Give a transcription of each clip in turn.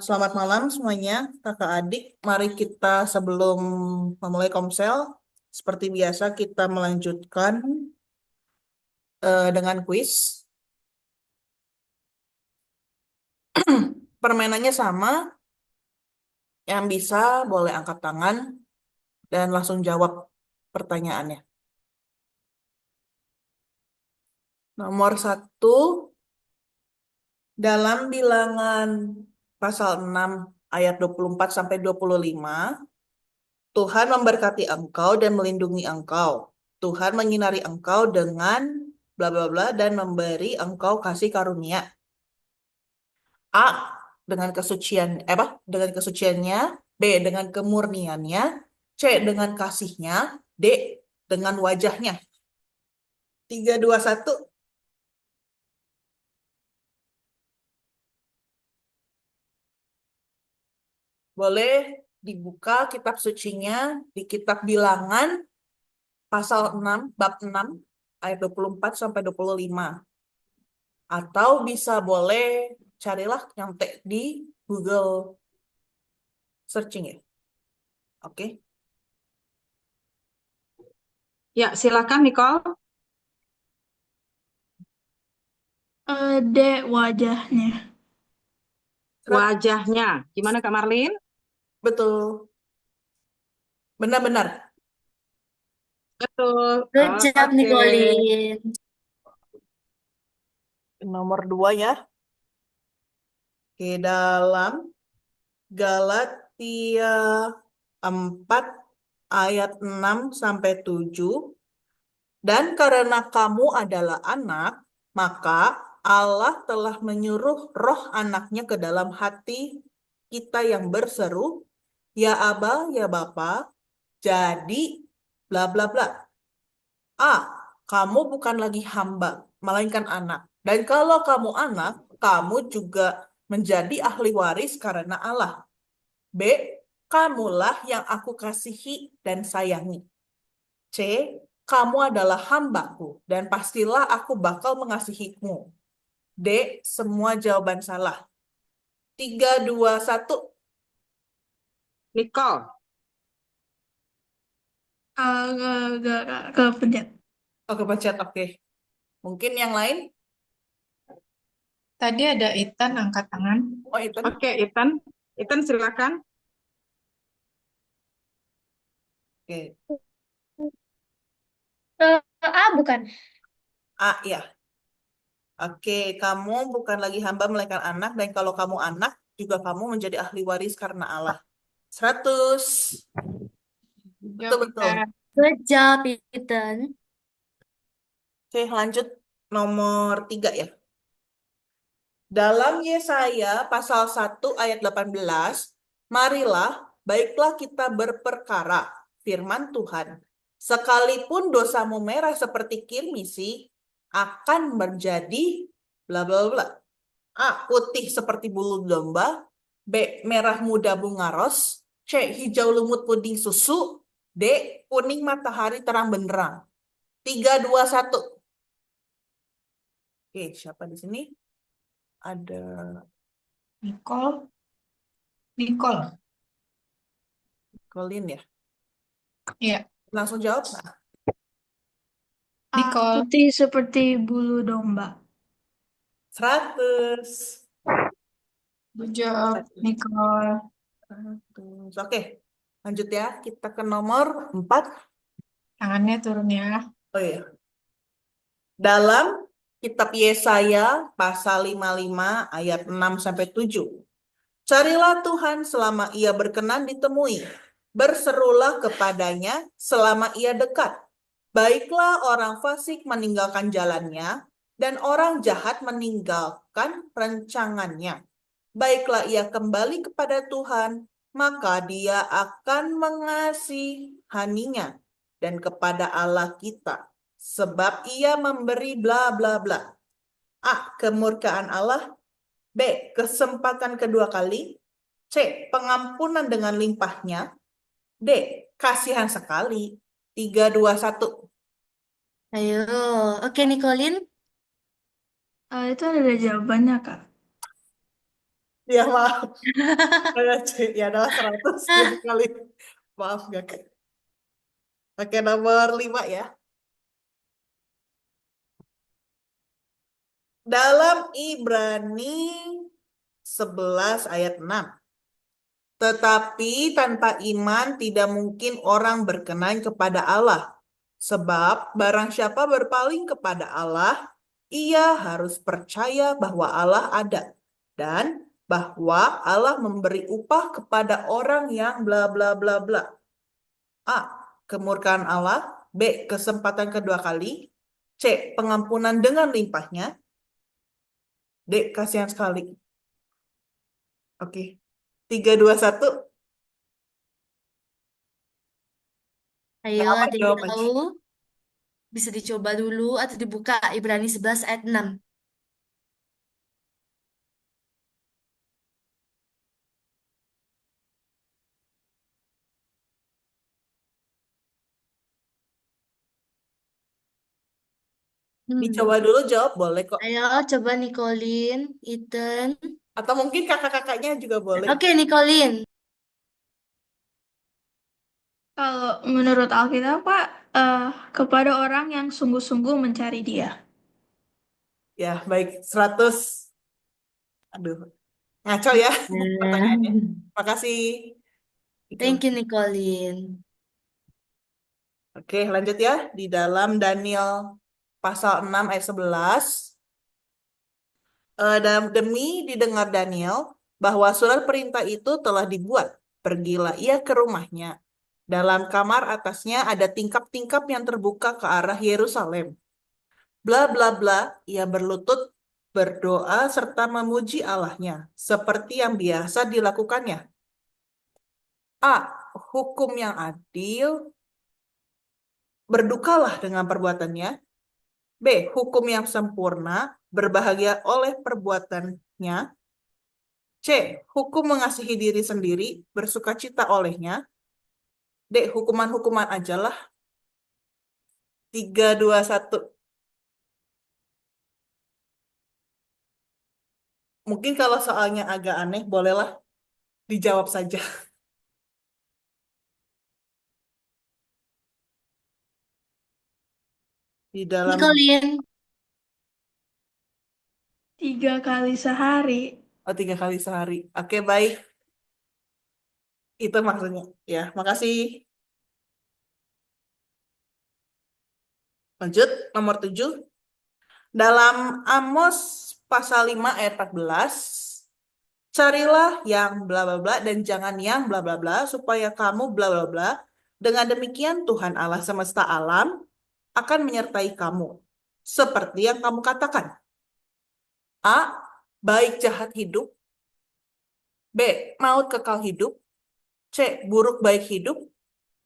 Selamat malam semuanya, kakak adik. Mari kita sebelum memulai komsel, seperti biasa kita melanjutkan dengan kuis. Permainannya sama, yang bisa boleh angkat tangan dan langsung jawab pertanyaannya. Nomor satu, dalam bilangan pasal 6 ayat 24 sampai 25, Tuhan memberkati engkau dan melindungi engkau. Tuhan menyinari engkau dengan bla bla bla dan memberi engkau kasih karunia. A dengan kesucian apa? Dengan kesuciannya, B dengan kemurniannya, C dengan kasihnya, D dengan wajahnya. 3, 2, 1. Boleh dibuka kitab sucinya di kitab Bilangan pasal 6 bab 6 ayat 24 sampai 25. Atau bisa boleh carilah yang di Google searching ya. Oke. Ya, silakan Nicole. Dek wajahnya. Wajahnya. Gimana Kak Marlin? Betul. Benar-benar. Betul. Good job, Oke. Nicolin. Nomor 2 ya. Oke, dalam Galatia 4 ayat 6 sampai 7. Dan karena kamu adalah anak, maka Allah telah menyuruh roh anaknya ke dalam hati kita yang berseru, ya Aba, ya Bapa, jadi bla bla bla. A, kamu bukan lagi hamba, melainkan anak. Dan kalau kamu anak, kamu juga menjadi ahli waris karena Allah. B, kamulah yang aku kasihi dan sayangi. C, kamu adalah hambaku dan pastilah aku bakal mengasihimu. D, semua jawaban salah. 3, 2, 1. Nicole. Kepencet. Oke, pencet. Oke. Mungkin yang lain? Tadi ada Ethan angkat tangan. Oh, itu. Oke, Ethan. Ethan silakan. Oke. Bukan. A, ya. Oke, kamu bukan lagi hamba melainkan anak, dan kalau kamu anak, juga kamu menjadi ahli waris karena Allah. 100. Jawab Betul-betul. Ethan. Good job, Ethan. Oke, lanjut nomor 3 ya. Dalam Yesaya pasal 1 ayat 18, marilah, baiklah kita berperkara, firman Tuhan. Sekalipun dosamu merah seperti kirmisi, akan menjadi bla bla bla. A, putih seperti bulu domba. B, merah muda bunga ros. C, hijau lumut puding susu. D, kuning matahari terang benderang. 3, 2, 1. Oke, siapa di sini? Ada Nicole. Nicole. Colin ya. Iya, Langsung jawab. Nicole. Putih seperti bulu domba. 100. Good job, Nicole. 100. Oke, lanjut ya. Kita ke nomor 4. Tangannya turun ya. Oh iya. Dalam kitab Yesaya pasal 55 ayat 6 sampai 7. Carilah Tuhan selama ia berkenan ditemui. Berserulah kepadanya selama ia dekat. Baiklah orang fasik meninggalkan jalannya, dan orang jahat meninggalkan rencangannya. Baiklah ia kembali kepada Tuhan, maka dia akan mengasihaninya, dan kepada Allah kita, sebab ia memberi bla bla bla. A, kemurkaan Allah. B, kesempatan kedua kali. C, pengampunan dengan limpahnya. D, kasihan sekali. 3, 2, 1. Ayo, oke Nicolin. Itu ada jawabannya, Kak. Ya maaf. Ya adalah 107 kali. Maaf gak. Oke, nomor 5 ya. Dalam Ibrani 11 ayat 6. Tetapi tanpa iman tidak mungkin orang berkenan kepada Allah. Sebab barang siapa berpaling kepada Allah, ia harus percaya bahwa Allah ada. Dan bahwa Allah memberi upah kepada orang yang bla bla bla bla. A. Kemurkaan Allah. B. Kesempatan kedua kali. C. Pengampunan dengan limpahnya. D. Kasihan sekali. Oke. 3, 2, 1. Ayo, Apa ada yang jawab aja? tahu? Bisa dicoba dulu atau dibuka Ibrani 11 ayat 6. Dicoba dulu jawab boleh kok. Ayo, coba Nicolin, Ethan. Atau mungkin kakak-kakaknya juga boleh. Oke, Nicolin. Kalau menurut Alkitab, Pak, kepada orang yang sungguh-sungguh mencari Dia. Ya, baik. 100. Aduh, ngaco ya pertanyaannya. Makasih. Thank you, Nicolin. Oke, lanjut ya. Di dalam Daniel pasal 6 ayat 11. Demi didengar Daniel bahwa surat perintah itu telah dibuat. Pergilah ia ke rumahnya. Dalam kamar atasnya ada tingkap-tingkap yang terbuka ke arah Yerusalem. Bla bla bla, ia berlutut, berdoa serta memuji Allahnya, seperti yang biasa dilakukannya. A. Hukum yang adil, berdukalah dengan perbuatannya. B. Hukum yang sempurna, berbahagia oleh perbuatannya. C. Hukum mengasihi diri sendiri, bersukacita olehnya. D. Hukuman-hukuman ajalah. 3, 2, 1. Mungkin kalau soalnya agak aneh, bolehlah dijawab saja. Di dalam Nicolin. 3 kali sehari. 3 kali sehari. Oke, baik. Itu maksudnya. Ya, makasih. Lanjut, nomor 7. Dalam Amos pasal 5 ayat 14, carilah yang bla bla bla dan jangan yang bla bla bla supaya kamu bla bla bla. Dengan demikian Tuhan Allah semesta alam akan menyertai kamu seperti yang kamu katakan. A. Baik jahat hidup. B. Maut kekal hidup. C. Buruk baik hidup.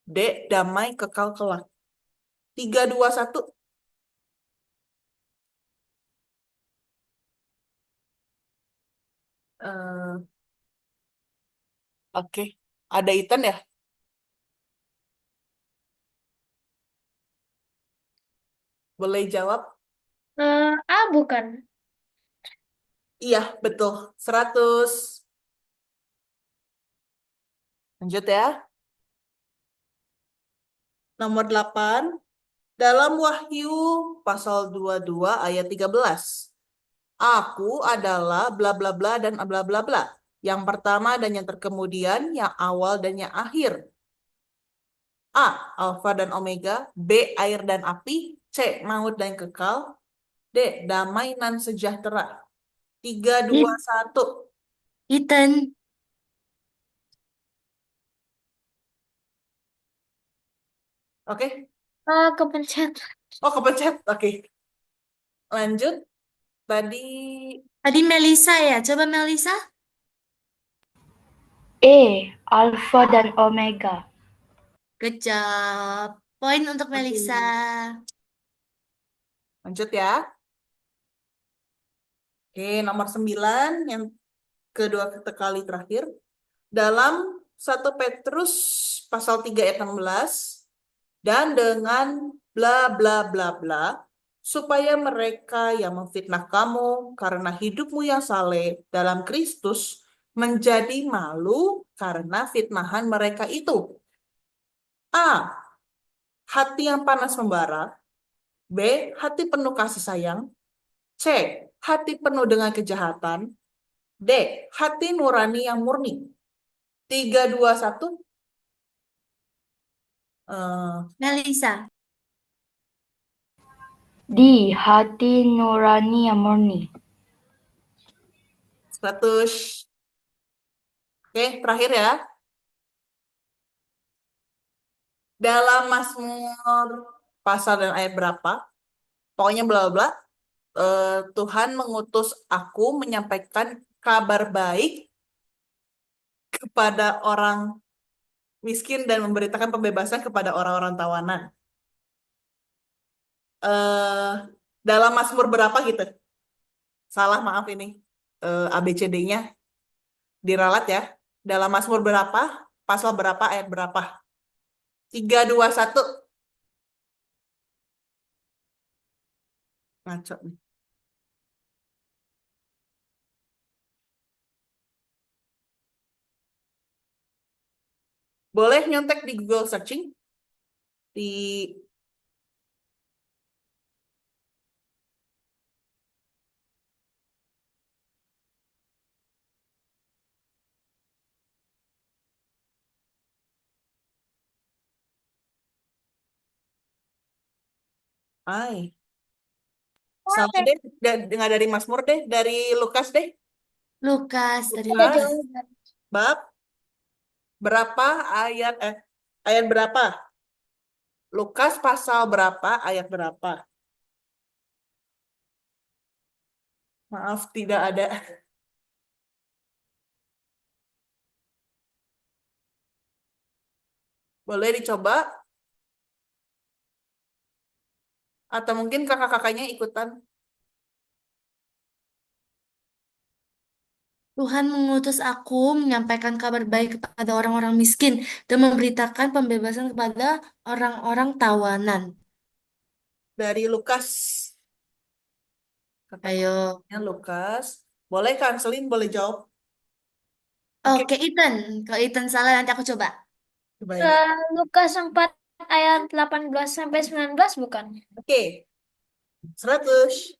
D. Damai kekal kelak. 3, 2, 1. Oke. Ada Ethan ya? Boleh jawab? A bukan. Iya, betul. 100. Lanjut ya. Nomor 8. Dalam Wahyu pasal 22 ayat 13. Aku adalah bla bla bla dan bla bla bla. Yang pertama dan yang terkemudian, yang awal dan yang akhir. A. Alfa dan Omega. B. Air dan api. C. Maut dan kekal. D. Damai dan sejahtera. 3, 2, 1. Ethan. Oke. Kepencet. Oh, kepencet. Oke. Lanjut. Tadi Tadi Melisa ya. Coba Melisa. E. Alfa dan Omega. Good job. Poin untuk Melisa. lanjut ya. Oke, nomor 9 yang kedua kali terakhir. Dalam 1 Petrus pasal 3 ayat 16, dan dengan bla bla bla bla, supaya mereka yang memfitnah kamu karena hidupmu yang saleh dalam Kristus menjadi malu karena fitnahan mereka itu? A. Hati yang panas membara. B. Hati penuh kasih sayang. C. Hati penuh dengan kejahatan. D. Hati nurani yang murni. 3, 2, 1. Melisa. D. Hati nurani yang murni. 100. Oke, terakhir ya. Dalam Mazmur pasal dan ayat berapa? Pokoknya bla bla. Tuhan mengutus aku menyampaikan kabar baik kepada orang miskin dan memberitakan pembebasan kepada orang-orang tawanan. Dalam Mazmur berapa gitu? Salah, maaf ini. ABCD-nya diralat ya. Dalam Mazmur berapa? Pasal berapa? Ayat berapa? 3, 2, 1. Ngaco nih. Boleh nyontek di Google searching. Di Ay. Salah deh, nggak dari Mazmur deh, dari Lukas deh. Lukas dari Lukas, Lukas. bab berapa ayat berapa? Lukas pasal berapa ayat berapa? Maaf, tidak ada. Boleh dicoba? Atau mungkin kakak-kakaknya ikutan? Tuhan mengutus aku menyampaikan kabar baik kepada orang-orang miskin dan memberitakan pembebasan kepada orang-orang tawanan. Dari Lukas. Ayo. Kakaknya Lukas. Boleh kanselin, boleh jawab. Oke, Oke, Ethan. Kalau Ethan salah nanti aku coba. coba ya. Lukas 4 ayat 18 sampai 19 bukan? Oke, 100.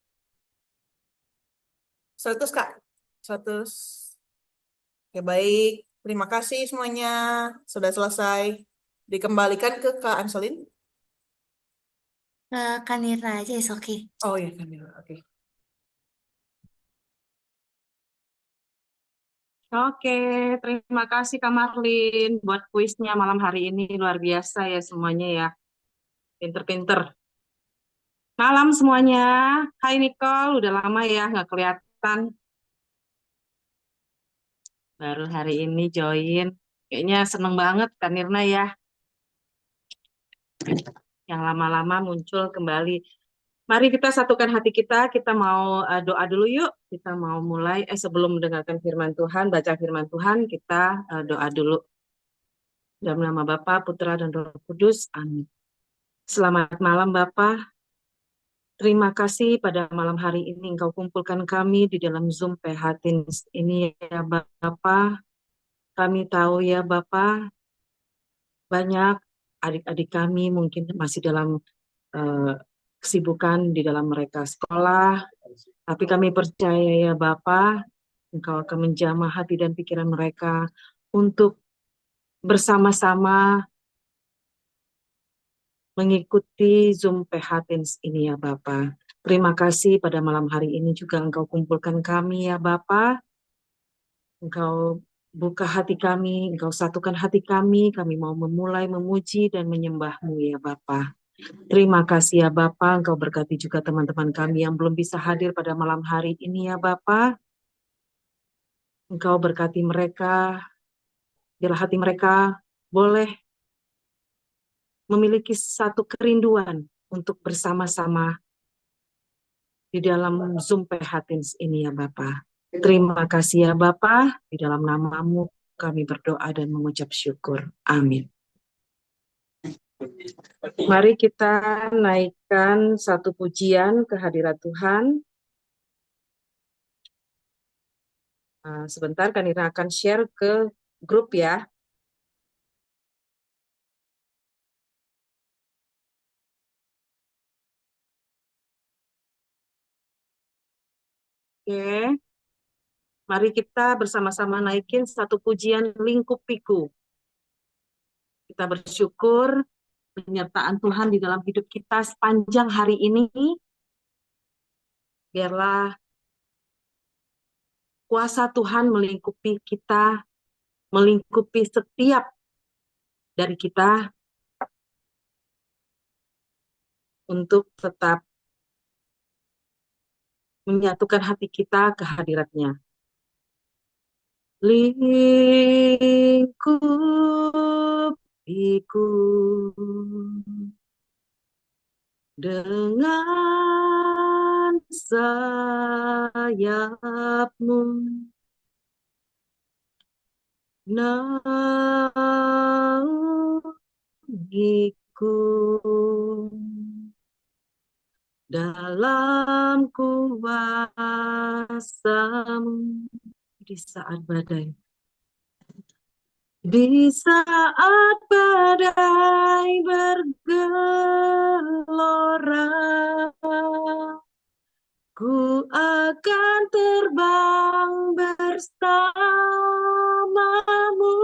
100, Kak. 100. Oke, baik. Terima kasih semuanya. Sudah selesai. Dikembalikan ke Kak Anselin. Kanira aja, is oke. Oh ya, Kamila. Oke. Oke, terima kasih Kak Marlin buat kuisnya malam hari ini, luar biasa ya semuanya ya. Pinter-pinter. Malam semuanya. Hai Nicole, udah lama ya nggak kelihatan. Baru hari ini join. Kayaknya seneng banget Kak Nirna ya. Yang lama-lama muncul kembali. Mari kita satukan hati kita mau doa dulu yuk. Kita mau mulai, sebelum mendengarkan firman Tuhan, baca firman Tuhan, kita doa dulu. Dalam nama Bapa, Putra, dan Roh Kudus. Amin. Selamat malam Bapa. Terima kasih pada malam hari ini Engkau kumpulkan kami di dalam Zoom PH Teens ini ya Bapa. Kami tahu ya Bapa, banyak adik-adik kami mungkin masih dalam kesibukan di dalam mereka sekolah. Tapi kami percaya ya Bapa, Engkau akan menjamah hati dan pikiran mereka untuk bersama-sama mengikuti Zoom PH Teens ini ya Bapa. Terima kasih pada malam hari ini juga Engkau kumpulkan kami ya Bapa. Engkau buka hati kami, Engkau satukan hati kami mau memulai memuji dan menyembah-Mu ya Bapa. Terima kasih ya Bapa, Engkau berkati juga teman-teman kami yang belum bisa hadir pada malam hari ini ya Bapa. Engkau berkati mereka, biarlah hati mereka boleh memiliki satu kerinduan untuk bersama-sama di dalam Zoom PH Teens ini ya Bapa. Terima kasih ya Bapa, di dalam nama-Mu kami berdoa dan mengucap syukur. Amin. Mari kita naikkan satu pujian ke hadirat Tuhan. Sebentar, Kanira akan share ke grup ya. Oke, mari kita bersama-sama naikin satu pujian lingkup piku. Kita bersyukur penyertaan Tuhan di dalam hidup kita sepanjang hari ini. Biarlah kuasa Tuhan melingkupi kita, melingkupi setiap dari kita untuk tetap menyatukan hati kita ke hadirat-Nya. Lingkup piku dengan sayap-Mu, naungiku dalam kuasa-Mu di saat badai. Di saat badai bergelora, ku akan terbang bersama-Mu.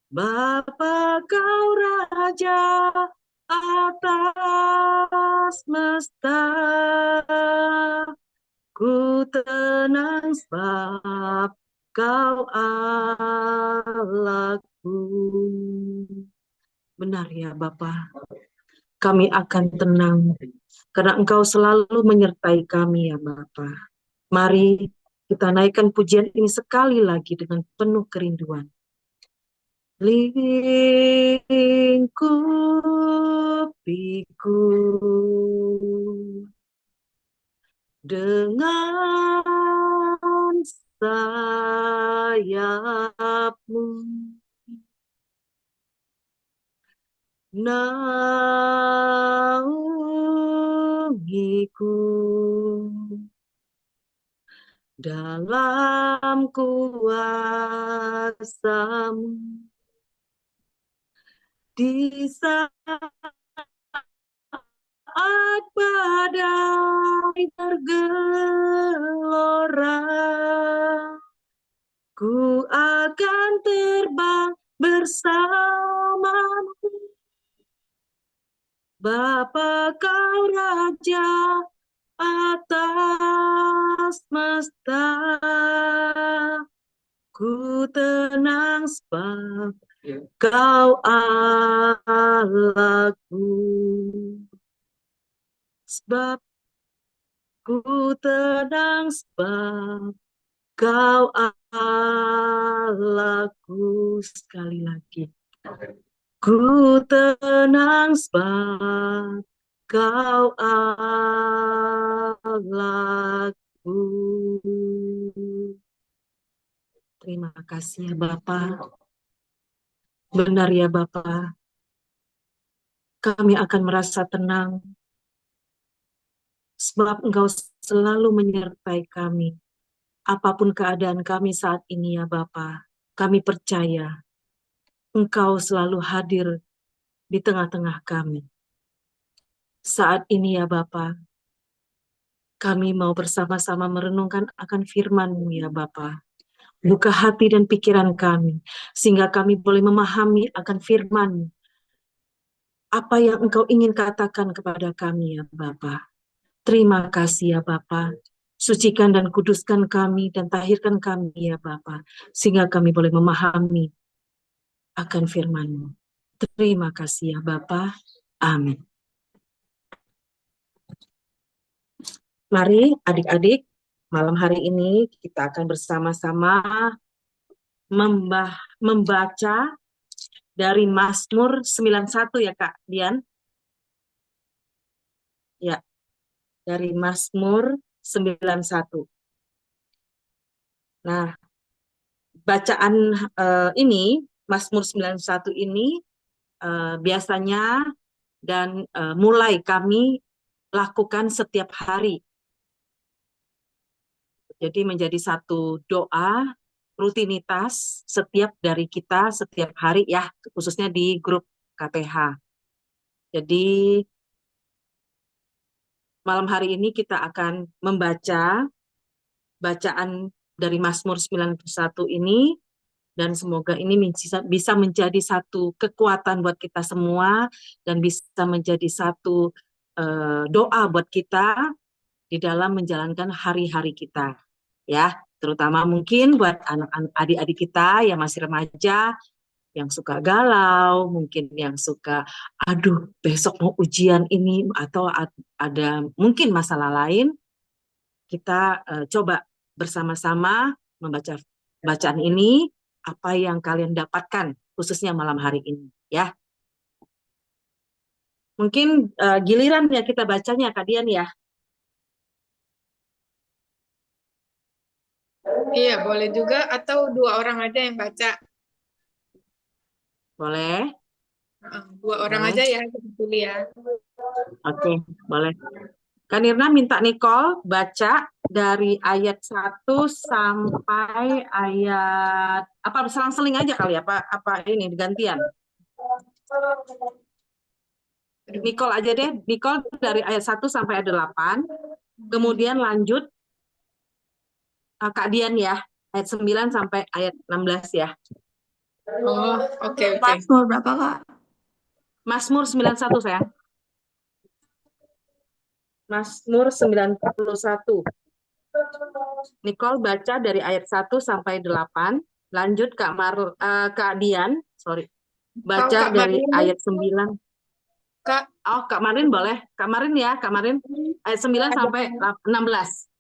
Bapa, Kau Raja atas semesta, ku tenang sebab Kau Allahku. Benar ya Bapa, kami akan tenang karena Engkau selalu menyertai kami ya Bapa. Mari kita naikkan pujian ini sekali lagi dengan penuh kerinduan. Lingkup piku dengan sayap-Mu, naungiku dalam kuasa-Mu. Di saat badai bergelora, ku akan terbang bersama-Mu. Bapa, Kau Raja atas semesta, ku tenang sebab Kau Allahku. Sebab ku tenang sebab Kau Allahku. Sekali lagi. Ku tenang sebab Kau Allahku. Terima kasih ya Bapa. Benar ya Bapa. Kami akan merasa tenang sebab Engkau selalu menyertai kami. Apapun keadaan kami saat ini ya Bapa, kami percaya Engkau selalu hadir di tengah-tengah kami. Saat ini ya Bapa, kami mau bersama-sama merenungkan akan firman-Mu ya Bapa. Buka hati dan pikiran kami, sehingga kami boleh memahami akan firman-Mu. Apa yang Engkau ingin katakan kepada kami ya Bapa. Terima kasih ya Bapa. Sucikan dan kuduskan kami dan tahirkan kami ya Bapa, sehingga kami boleh memahami akan firman-Mu. Terima kasih ya Bapa. Amin. Mari adik-adik, malam hari ini kita akan bersama-sama membaca dari Mazmur 91 ya Kak Dian. Ya, dari Mazmur 91. Nah, bacaan ini, Mazmur 91 ini biasanya dan mulai kami lakukan setiap hari. Jadi menjadi satu doa rutinitas setiap dari kita setiap hari ya, khususnya di grup KPH. Jadi malam hari ini kita akan membaca bacaan dari Mazmur 91 ini, dan semoga ini bisa menjadi satu kekuatan buat kita semua dan bisa menjadi satu doa buat kita di dalam menjalankan hari-hari kita, ya, terutama mungkin buat anak-anak adik-adik kita yang masih remaja, yang suka galau, mungkin yang suka, aduh besok mau ujian ini, atau ada mungkin masalah lain. Kita coba bersama-sama membaca bacaan ini, apa yang kalian dapatkan khususnya malam hari ini, ya. Mungkin giliran ya kita bacanya, Kak Dian ya. Iya, boleh juga atau 2 orang aja yang baca. Boleh? 2 orang Boleh. aja ya, pilih ya. Oke, boleh. Kak Nirna minta Nicole baca dari ayat 1 sampai ayat, apa selang-seling aja kali ya, apa ini gantian? Nicole aja deh, Nicole dari ayat 1 sampai ayat 8, kemudian lanjut Kak Dian ya, ayat 9 sampai ayat 16 ya. Oh, oke. Mazmur berapa, Kak? Mazmur 91 sayang. Mazmur 91. Nicole baca dari ayat 1 sampai 8, lanjut Kak Dian, sorry. Baca Kak dari Marin. ayat 9. Kak, Kak Marin boleh. Kak Marin ya, Kak Marin ayat 9 sampai 16.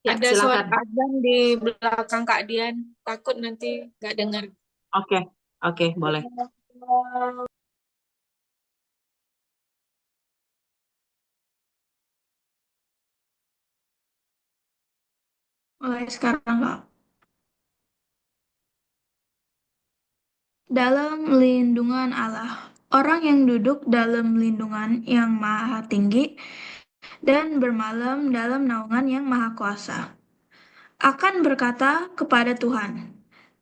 Ya, ada suara silakan. azan di belakang Kak Dian. Takut nanti nggak dengar. Oke, boleh. Mulai sekarang, Kak. Dalam lindungan Allah, orang yang duduk dalam lindungan yang maha tinggi dan bermalam dalam naungan yang maha kuasa, akan berkata kepada Tuhan,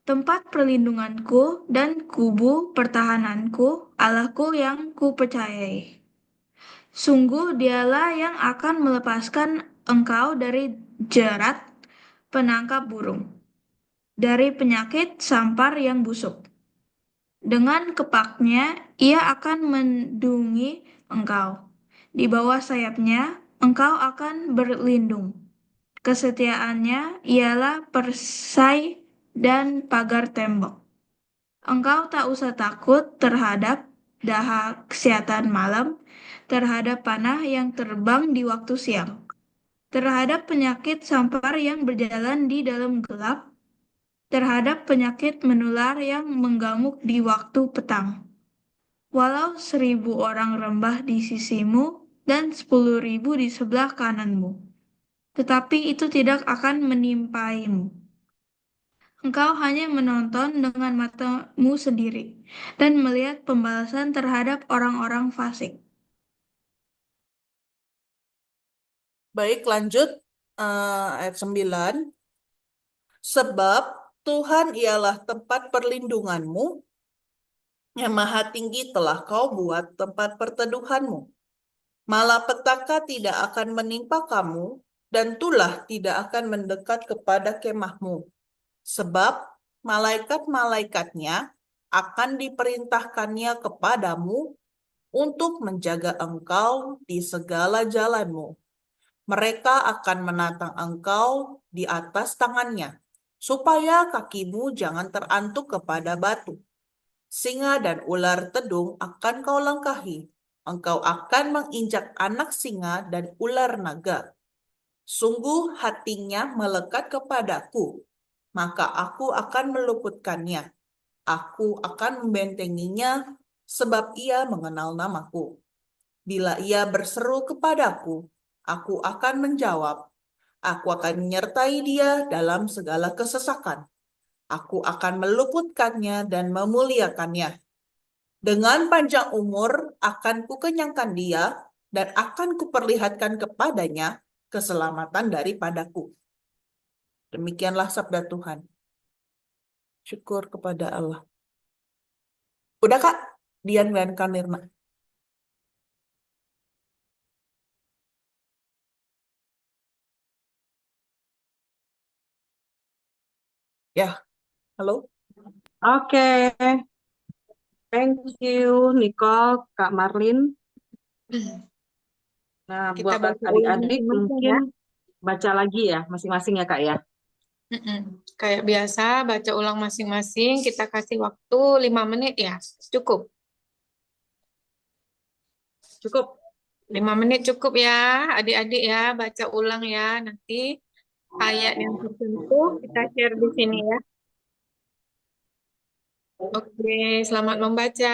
tempat perlindunganku dan kubu pertahananku, Allahku yang kupercayai. Sungguh dialah yang akan melepaskan engkau dari jerat penangkap burung, dari penyakit sampar yang busuk. Dengan kepaknya ia akan melindungi engkau. Di bawah sayapnya engkau akan berlindung. Kesetiaannya ialah perisai dan pagar tembok. Engkau tak usah takut terhadap dahsyatan malam, terhadap panah yang terbang di waktu siang, terhadap penyakit sampar yang berjalan di dalam gelap, terhadap penyakit menular yang menggamuk di waktu petang. Walau 1.000 orang rembah di sisimu dan 10.000 di sebelah kananmu, tetapi itu tidak akan menimpaimu. Engkau hanya menonton dengan matamu sendiri dan melihat pembalasan terhadap orang-orang fasik. Baik, lanjut ayat 9. Sebab Tuhan ialah tempat perlindunganmu, yang maha tinggi telah kau buat tempat perteduhanmu. Malapetaka tidak akan menimpa kamu, dan tulah tidak akan mendekat kepada kemahmu. Sebab malaikat-malaikatnya akan diperintahkannya kepadamu untuk menjaga engkau di segala jalanmu. Mereka akan menatang engkau di atas tangannya, supaya kakimu jangan terantuk kepada batu. Singa dan ular tedung akan kau langkahi. Engkau akan menginjak anak singa dan ular naga. Sungguh hatinya melekat kepadaku, maka aku akan meluputkannya. Aku akan membentenginya, sebab ia mengenal namaku. Bila ia berseru kepadaku, aku akan menjawab. Aku akan menyertai dia dalam segala kesesakan. Aku akan meluputkannya dan memuliakannya. Dengan panjang umur akan kukenyangkan dia, dan akan kuperlihatkan kepadanya keselamatan daripadaku. Demikianlah sabda Tuhan. Syukur kepada Allah. Udah Kak, Dian dan Kanirna. Ya, halo. Oke, thank you Nicole, Kak Marlin. Nah, Kita buat baca ulang adik-adik masing-masing mungkin ya. baca lagi ya masing-masing ya Kak ya. Kayak biasa, baca ulang masing-masing. Kita kasih waktu 5 menit ya. Cukup. Cukup. 5 menit cukup ya, adik-adik ya. Baca ulang ya. Nanti ayat yang tertentu kita share di sini ya. Oke, selamat membaca.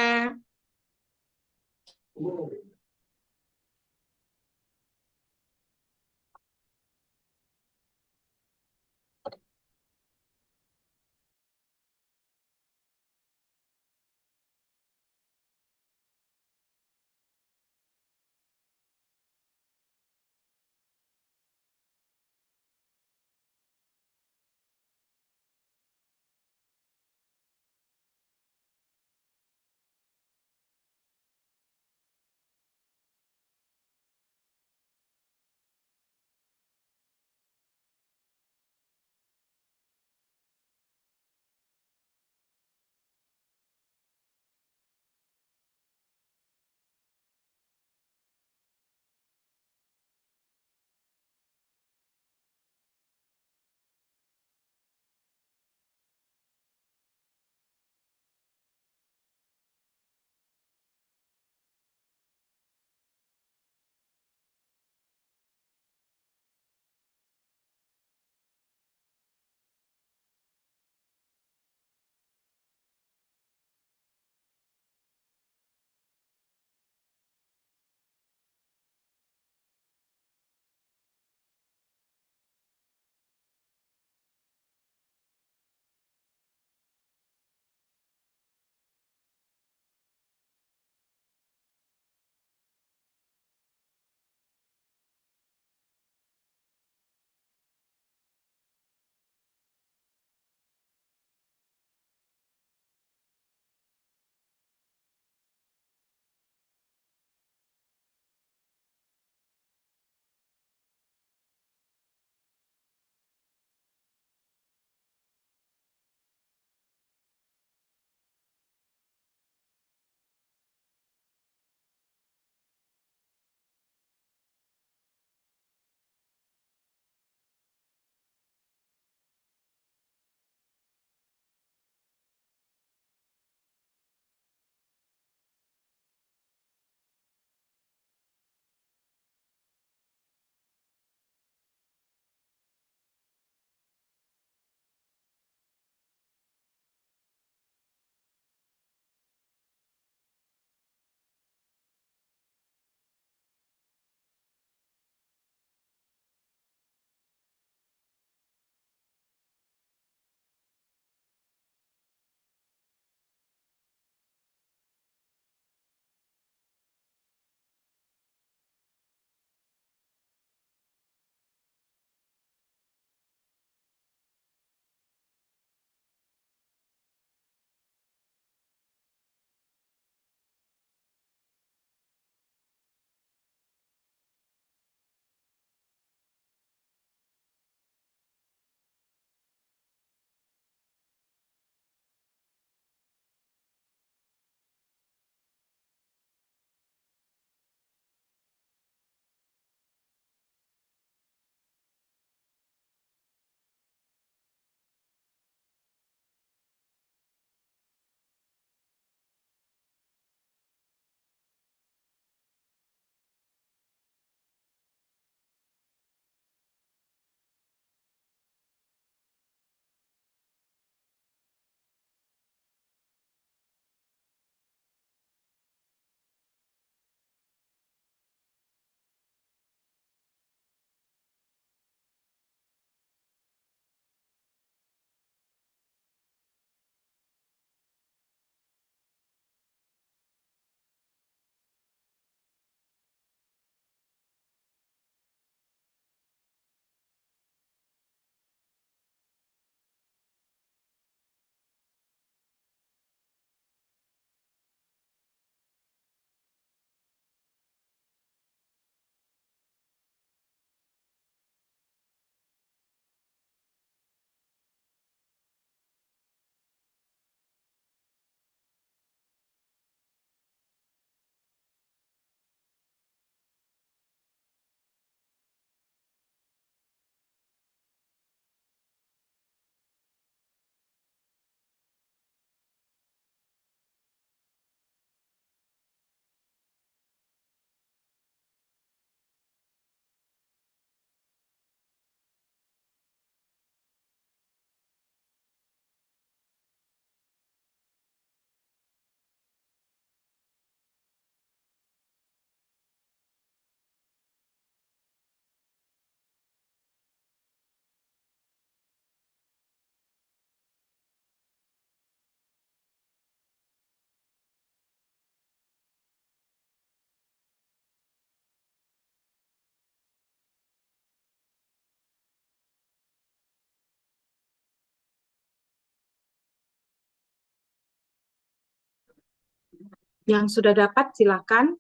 Yang sudah dapat silakan.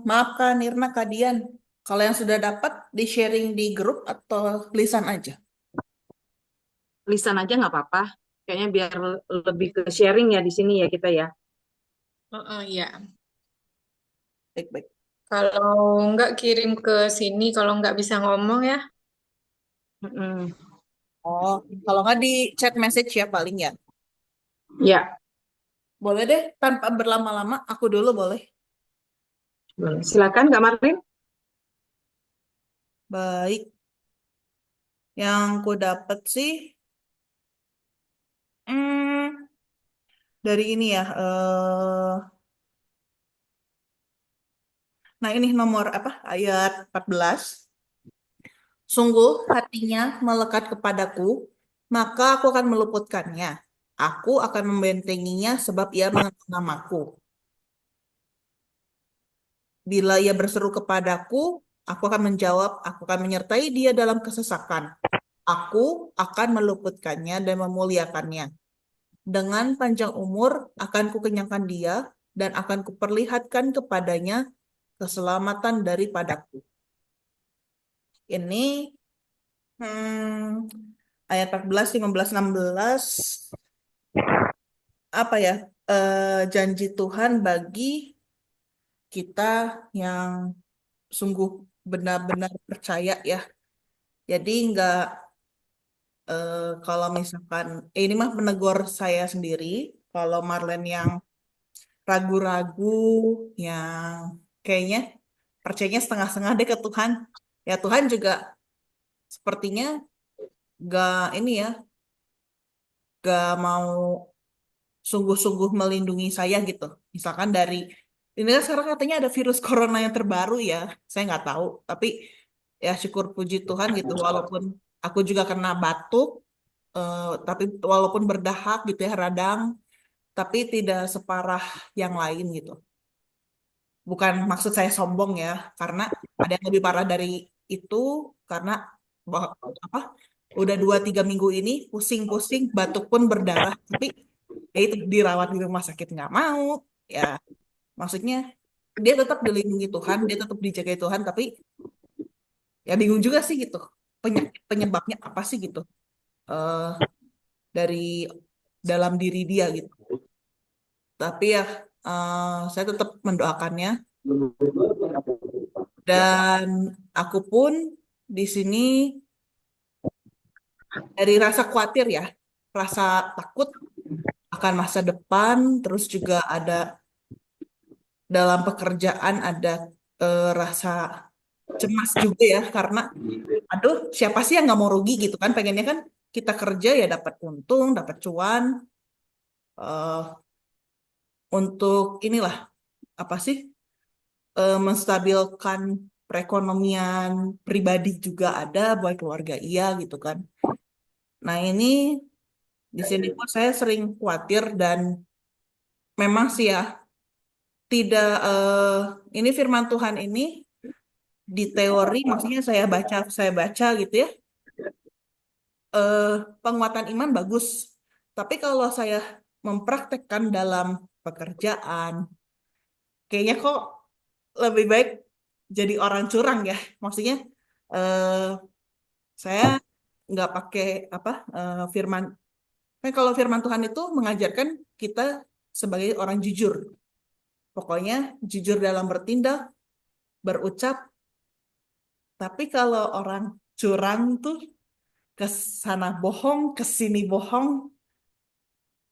Maaf Kak Nirna, Kak Dian. Kalau yang sudah dapat di-sharing di grup atau lisan aja? Lisan aja nggak apa-apa. Kayaknya biar lebih ke sharing ya di sini ya kita ya. Iya. Baik-baik. Kalau nggak kirim ke sini, kalau nggak bisa ngomong ya. Mm-mm. Oh, kalau nggak di chat message ya paling ya. Ya, Boleh deh, tanpa berlama-lama, aku dulu boleh. boleh. Silakan Kak Marlin. Baik, yang ku dapat sih, hmm, dari ini ya. Nah ini nomor apa? Ayat 14. Sungguh hatinya melekat kepadaku, maka aku akan meluputkannya. Aku akan membentenginya sebab ia mengenal namaku. Bila ia berseru kepadaku, aku akan menjawab, aku akan menyertai dia dalam kesesakan. Aku akan meluputkannya dan memuliakannya. Dengan panjang umur akan kukenyangkan dia dan akan kuperlihatkan kepadanya keselamatan daripadaku. Ini ayat 14, 15, 16 apa ya? Janji Tuhan bagi kita yang sungguh benar-benar percaya ya. Jadi nggak kalau misalkan ini mah menegur saya sendiri. Kalau Marlen yang ragu-ragu, yang kayaknya percayanya setengah-setengah deh ke Tuhan. Ya Tuhan juga sepertinya gak ini ya, gak mau sungguh-sungguh melindungi saya gitu. Misalkan dari ini kan sekarang katanya ada virus corona yang terbaru ya, saya nggak tahu. Tapi ya syukur puji Tuhan gitu, walaupun aku juga kena batuk, tapi walaupun berdahak gitu ya, radang, tapi tidak separah yang lain gitu. Bukan maksud saya sombong ya, karena ada yang lebih parah dari itu, karena apa? Udah 2-3 minggu ini pusing-pusing, batuk pun berdarah, tapi ya itu dirawat di rumah sakit nggak mau, ya maksudnya dia tetap dilindungi Tuhan, dia tetap dijaga Tuhan, tapi ya bingung juga sih gitu, penyebabnya apa sih gitu, eh dari dalam diri dia gitu. Tapi ya saya tetap mendoakannya dan aku pun di sini dari rasa khawatir ya, rasa takut akan masa depan, terus juga ada dalam pekerjaan ada rasa cemas juga ya, karena aduh siapa sih yang nggak mau rugi gitu kan, pengennya kan kita kerja ya dapat untung, dapat cuan, eh untuk inilah apa sih, menstabilkan perekonomian pribadi juga ada, buat keluarga iya gitu kan. Nah ini di sini pun saya sering khawatir dan memang sih ya tidak, ini firman Tuhan ini di teori maksudnya saya baca gitu ya, eh, penguatan iman bagus. Tapi kalau saya mempraktekkan dalam pekerjaan, kayaknya kok lebih baik jadi orang curang ya. Maksudnya eh, saya nggak pakai apa, firman. Kalau firman Tuhan itu mengajarkan kita sebagai orang jujur. Pokoknya jujur dalam bertindak, berucap. Tapi kalau orang curang tuh ke sana bohong, ke sini bohong,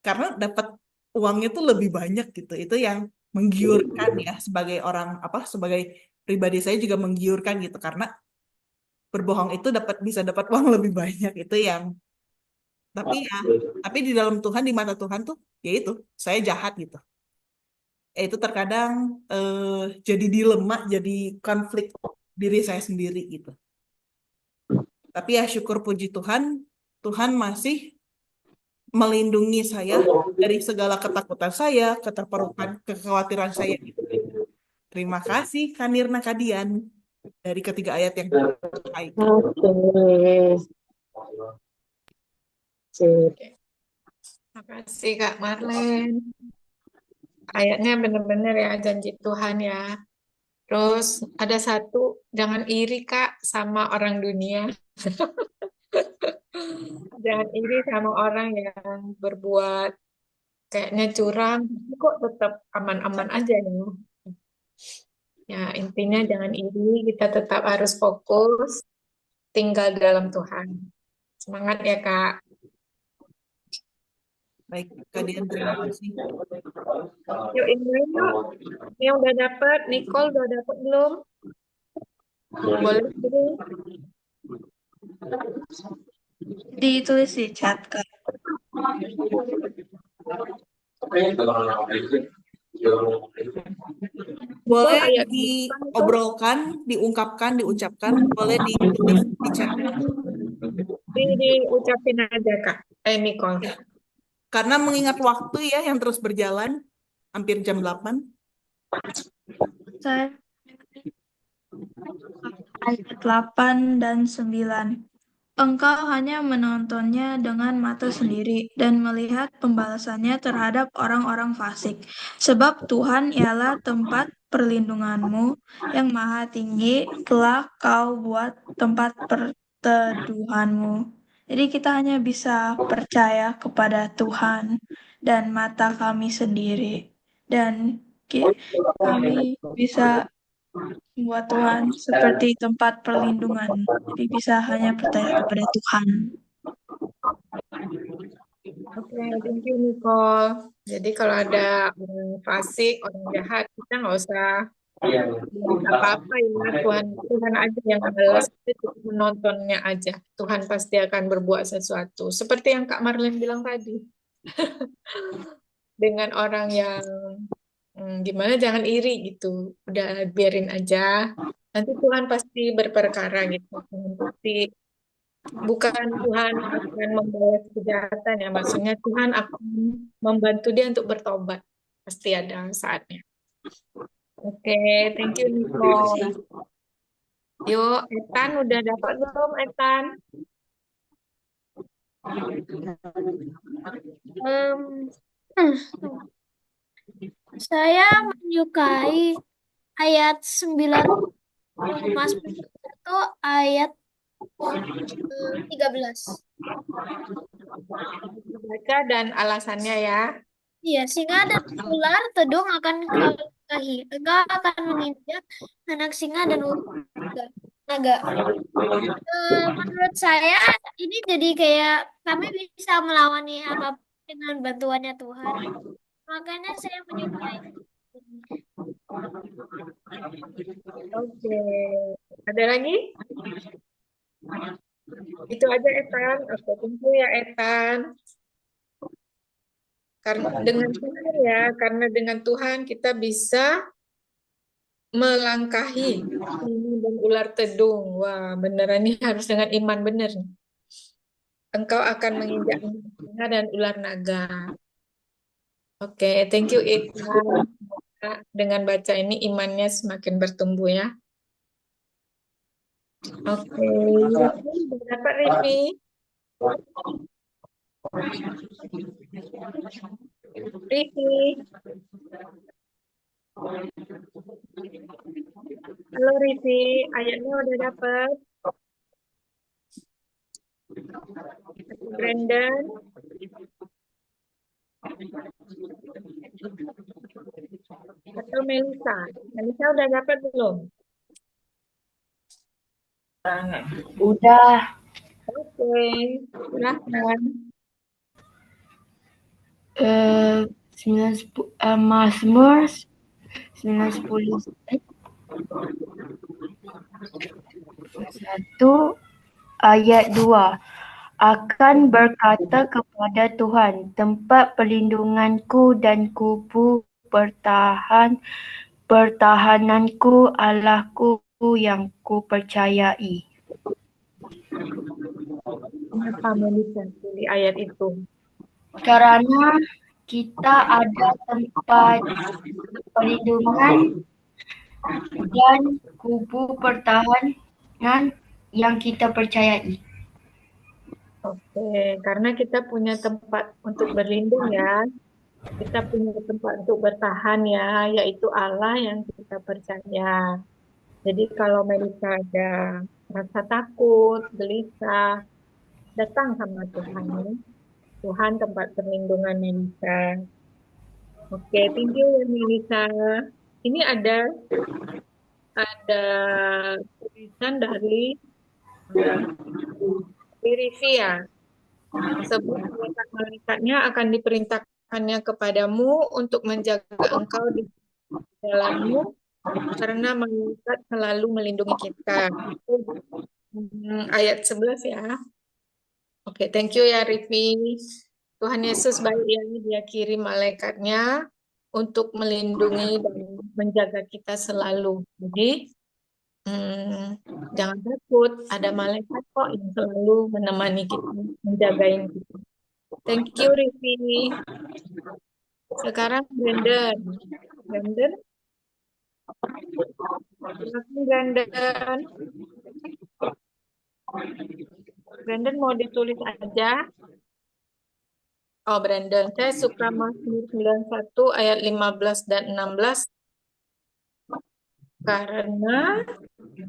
karena dapat uangnya tuh lebih banyak gitu. Itu yang menggiurkan ya, sebagai orang apa, sebagai pribadi saya juga menggiurkan gitu, karena berbohong itu bisa dapat uang lebih banyak itu yang, tapi ya, tapi di dalam Tuhan, di mata Tuhan tuh ya itu saya jahat gitu. Itu terkadang jadi dilema, jadi konflik diri saya sendiri gitu. Tapi ya syukur puji Tuhan, Tuhan masih melindungi saya dari segala ketakutan saya, keterpurukan, kekhawatiran saya gitu. Terima kasih Kanirna Kadian dari ketiga ayat yang baik. Oke. Sip. Makasih Kak Marlen. Ayatnya benar-benar ya janji Tuhan ya. Terus ada satu, jangan iri Kak sama orang dunia. Jangan iri sama orang yang berbuat kayaknya curang, tapi kok tetap aman-aman aja ya. Ya, intinya jangan iri, kita tetap harus fokus tinggal dalam Tuhan. Semangat ya Kak. Baik, Kak Dian, terima kasih. Yuk, ini yuk. Yang udah dapat, Nicole udah dapat belum? Boleh tuh. Ditulis di chat, Kak. Boleh ayat diobrolkan, diungkapkan, diucapkan, boleh ditulis di chat. Diucapin aja Kak. Nicole. Karena mengingat waktu ya yang terus berjalan, hampir jam 8. Saya ayat 8 dan 9. Engkau hanya menontonnya dengan mata sendiri dan melihat pembalasannya terhadap orang-orang fasik. Sebab Tuhan ialah tempat perlindunganmu yang maha tinggi, telah kau buat tempat perteduhanmu. Jadi kita hanya bisa percaya kepada Tuhan dan mata kami sendiri. Dan kami bisa buat Tuhan seperti tempat perlindungan. Jadi bisa hanya percaya kepada Tuhan. Oke, thank you Nicole. Jadi kalau ada orang fasik, orang jahat, kita nggak usah bilang apa-apa ya. Tuhan aja yang balas, kita cukup menontonnya aja. Tuhan pasti akan berbuat sesuatu. Seperti yang Kak Marlene bilang tadi. Dengan orang yang gimana, jangan iri gitu. Udah biarin aja. Nanti Tuhan pasti berperkara gitu. Tuhan pasti bukan Tuhan akan membalas kejahatan ya, maksudnya Tuhan akan membantu dia untuk bertobat. Pasti ada saatnya. Oke, thank you Nicole. Yuk, Etan udah dapat belum Etan? Saya menyukai ayat 9 Mazmur 1 ayat 13. Baca dan alasannya ya. Iya, singa dan ular tedung akan kau ludahi. Engkau akan menginjak anak singa dan ular naga. Menurut saya ini jadi kayak kami bisa melawani apapun dengan bantuannya Tuhan. Makanya saya menyukai. Oke, ada lagi? Itu aja Etan. Oke, thank you ya Etan. Karena dengan Tuhan kita bisa melangkahi singa dan ular tedung. Wah, beneran nih harus dengan iman bener. Engkau akan menginjak singa dan ular naga. Oke, thank you Etan. Dengan baca ini imannya semakin bertumbuh ya. Oke, udah dapat Rifi? Rifi. Halo Rifi, ayatnya udah dapat? Brandon. Atau Melisa. Melisa udah dapat belum? Udah. Oke, silahkan. 9, Mazmur 9:10 1 ayat 2. Akan berkata kepada Tuhan, tempat perlindunganku dan kubu pertahananku, Allahku yang kupercayai. Kenapa Melisa pilih ayat itu? Karena kita ada tempat perlindungan dan kubu pertahanan yang kita percayai. Oke, karena kita punya tempat untuk berlindung ya. Kita punya tempat untuk bertahan ya, yaitu Allah yang kita percaya. Jadi kalau Melissa ada rasa takut, gelisah, datang sama Tuhan ya. Tuhan tempat perlindungan Melissa. Oke, thank you ya Melissa. Ini ada tulisan dari Rivia. Sebab malaikat-malaikatnya akan diperintahkannya kepadamu untuk menjaga engkau di jalanmu karena malaikat selalu melindungi kita. Itu ayat 11 ya. Oke, thank you ya Rivi. Tuhan Yesus baik ya, dia kirim malaikatnya untuk melindungi dan menjaga kita selalu. Jadi jangan takut, ada malaikat kok yang selalu menemani kita, menjagain kita. Thank you Rivi. Sekarang Brandon. Brandon, silakan Brandon. Brandon mau ditulis aja. Oh, Brandon, saya suka Mazmur 91 ayat 15 dan 16 karena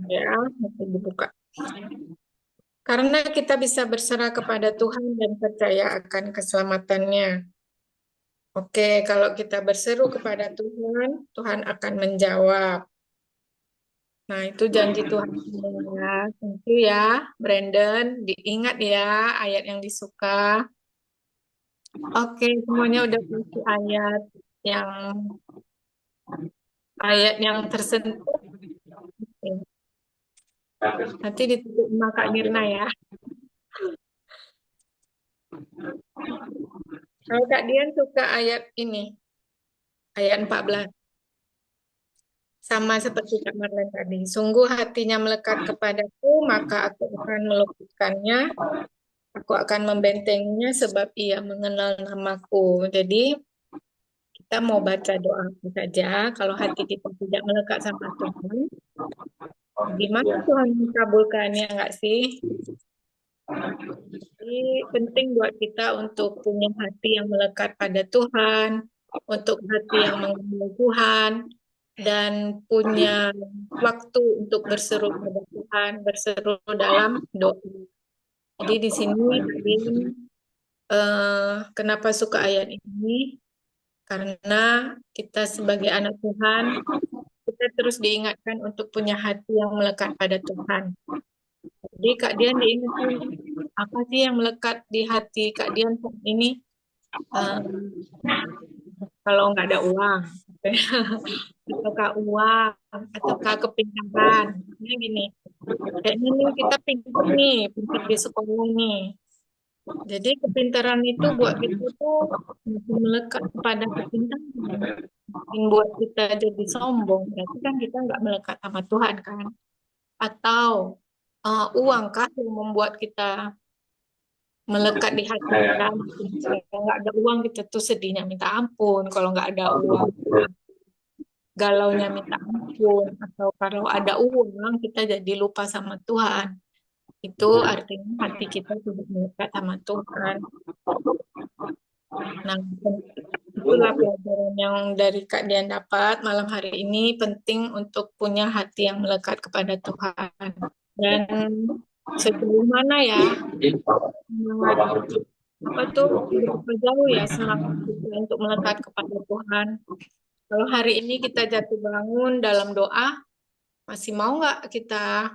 ya, mesti dibuka. Karena kita bisa berserah kepada Tuhan dan percaya akan keselamatannya. Oke, kalau kita berseru kepada Tuhan, Tuhan akan menjawab. Nah, itu janji Tuhan ya. Thank you ya, Brandon. Diingat ya ayat yang disuka. Oke, semuanya udah kasih ayat yang tersentuh. Oke. Nanti ditutup sama Kak Mirna ya. Kalau Kak Dian suka ayat ini, ayat 14. Sama seperti Kak Marlen tadi. Sungguh hatinya melekat kepadaku, maka aku akan meluputkannya. Aku akan membentenginya sebab ia mengenal namaku. Jadi kita mau baca doa apa saja. Kalau hati kita tidak melekat sama Tuhan, gimana Tuhan mengabulkannya nggak sih? Jadi penting buat kita untuk punya hati yang melekat pada Tuhan, untuk hati yang mengenal Tuhan, dan punya waktu untuk berseru pada Tuhan, berseru dalam doa. Jadi di sini kenapa suka ayat ini? Karena kita sebagai anak Tuhan, kita terus diingatkan untuk punya hati yang melekat pada Tuhan. Jadi Kak Dian diingatkan, apa sih yang melekat di hati Kak Dian saat ini? Kalau nggak ada uang, ataukah uang, ataukah kepintaran. Ini gini, kayaknya nih kita pintar nih, pintar di sekolah nih. Jadi kepintaran itu buat kita tuh makin melekat kepada kepintaran. Makin buat kita jadi sombong, berarti kan kita nggak melekat sama Tuhan kan? Atau uangkah yang membuat kita melekat di hati kita? Kalau nggak ada uang kita tuh sedihnya minta ampun. Kalau nggak ada uang galaunya minta ampun. Atau kalau ada uang kita jadi lupa sama Tuhan. Itu artinya hati kita tidak melekat sama Tuhan. Nah, itulah pelajaran yang dari Kak Dian dapat malam hari ini, penting untuk punya hati yang melekat kepada Tuhan. Dan sejauh mana ya apa tuh berapa jauh ya semangat kita untuk melekat kepada Tuhan. Kalau hari ini kita jatuh bangun dalam doa, masih mau nggak kita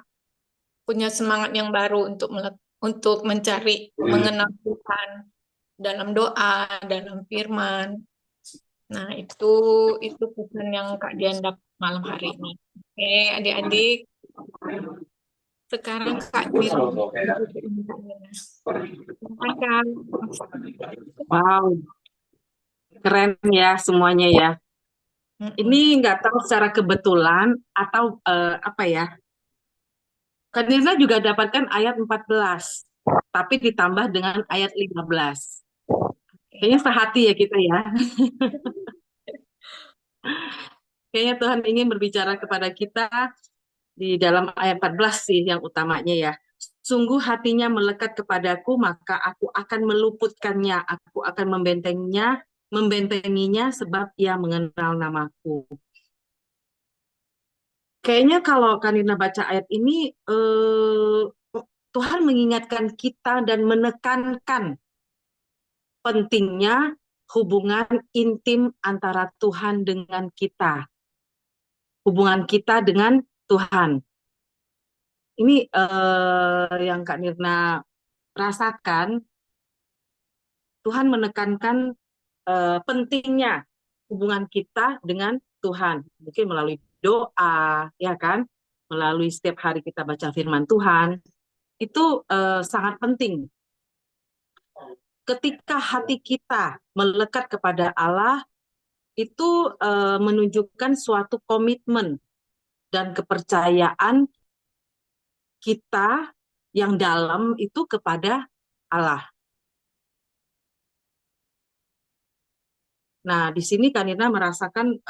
punya semangat yang baru untuk mencari mengenal Tuhan dalam doa, dalam firman. Nah, itu pesan yang Kak Dian dapat malam hari ini. Oke, adik-adik. Sekarang Kak Mirna. Silakan, Kak. Wow, keren ya semuanya ya. Ini nggak tahu secara kebetulan atau apa ya. Kak Nirna juga dapatkan ayat 14, tapi ditambah dengan ayat 15. Kayaknya sehati ya kita ya. Kayaknya Tuhan ingin berbicara kepada kita di dalam ayat 14 sih yang utamanya ya. Sungguh hatinya melekat kepadaku, maka aku akan meluputkannya, aku akan membentenginya sebab ia mengenal namaku. Kayaknya kalau Kanina baca ayat ini, Tuhan mengingatkan kita dan menekankan pentingnya hubungan intim antara Tuhan dengan kita, hubungan kita dengan Tuhan. Ini yang Kak Nirna rasakan, Tuhan menekankan pentingnya hubungan kita dengan Tuhan. Mungkin melalui doa, ya kan? Melalui setiap hari kita baca firman Tuhan. Itu sangat penting. Ketika hati kita melekat kepada Allah, itu menunjukkan suatu komitmen dan kepercayaan kita yang dalam itu kepada Allah. Nah, di sini Kanina merasakan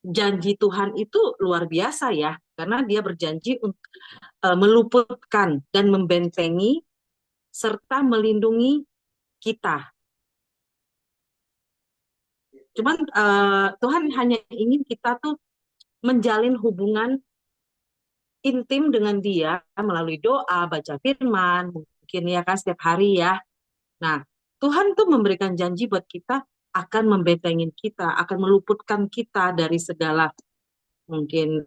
janji Tuhan itu luar biasa ya, karena dia berjanji untuk meluputkan dan membentengi serta melindungi kita. Cuman Tuhan hanya ingin kita tuh menjalin hubungan intim dengan Dia melalui doa, baca firman, mungkin ya kan setiap hari ya. Nah, Tuhan tuh memberikan janji buat kita akan membentengin kita, akan meluputkan kita dari segala mungkin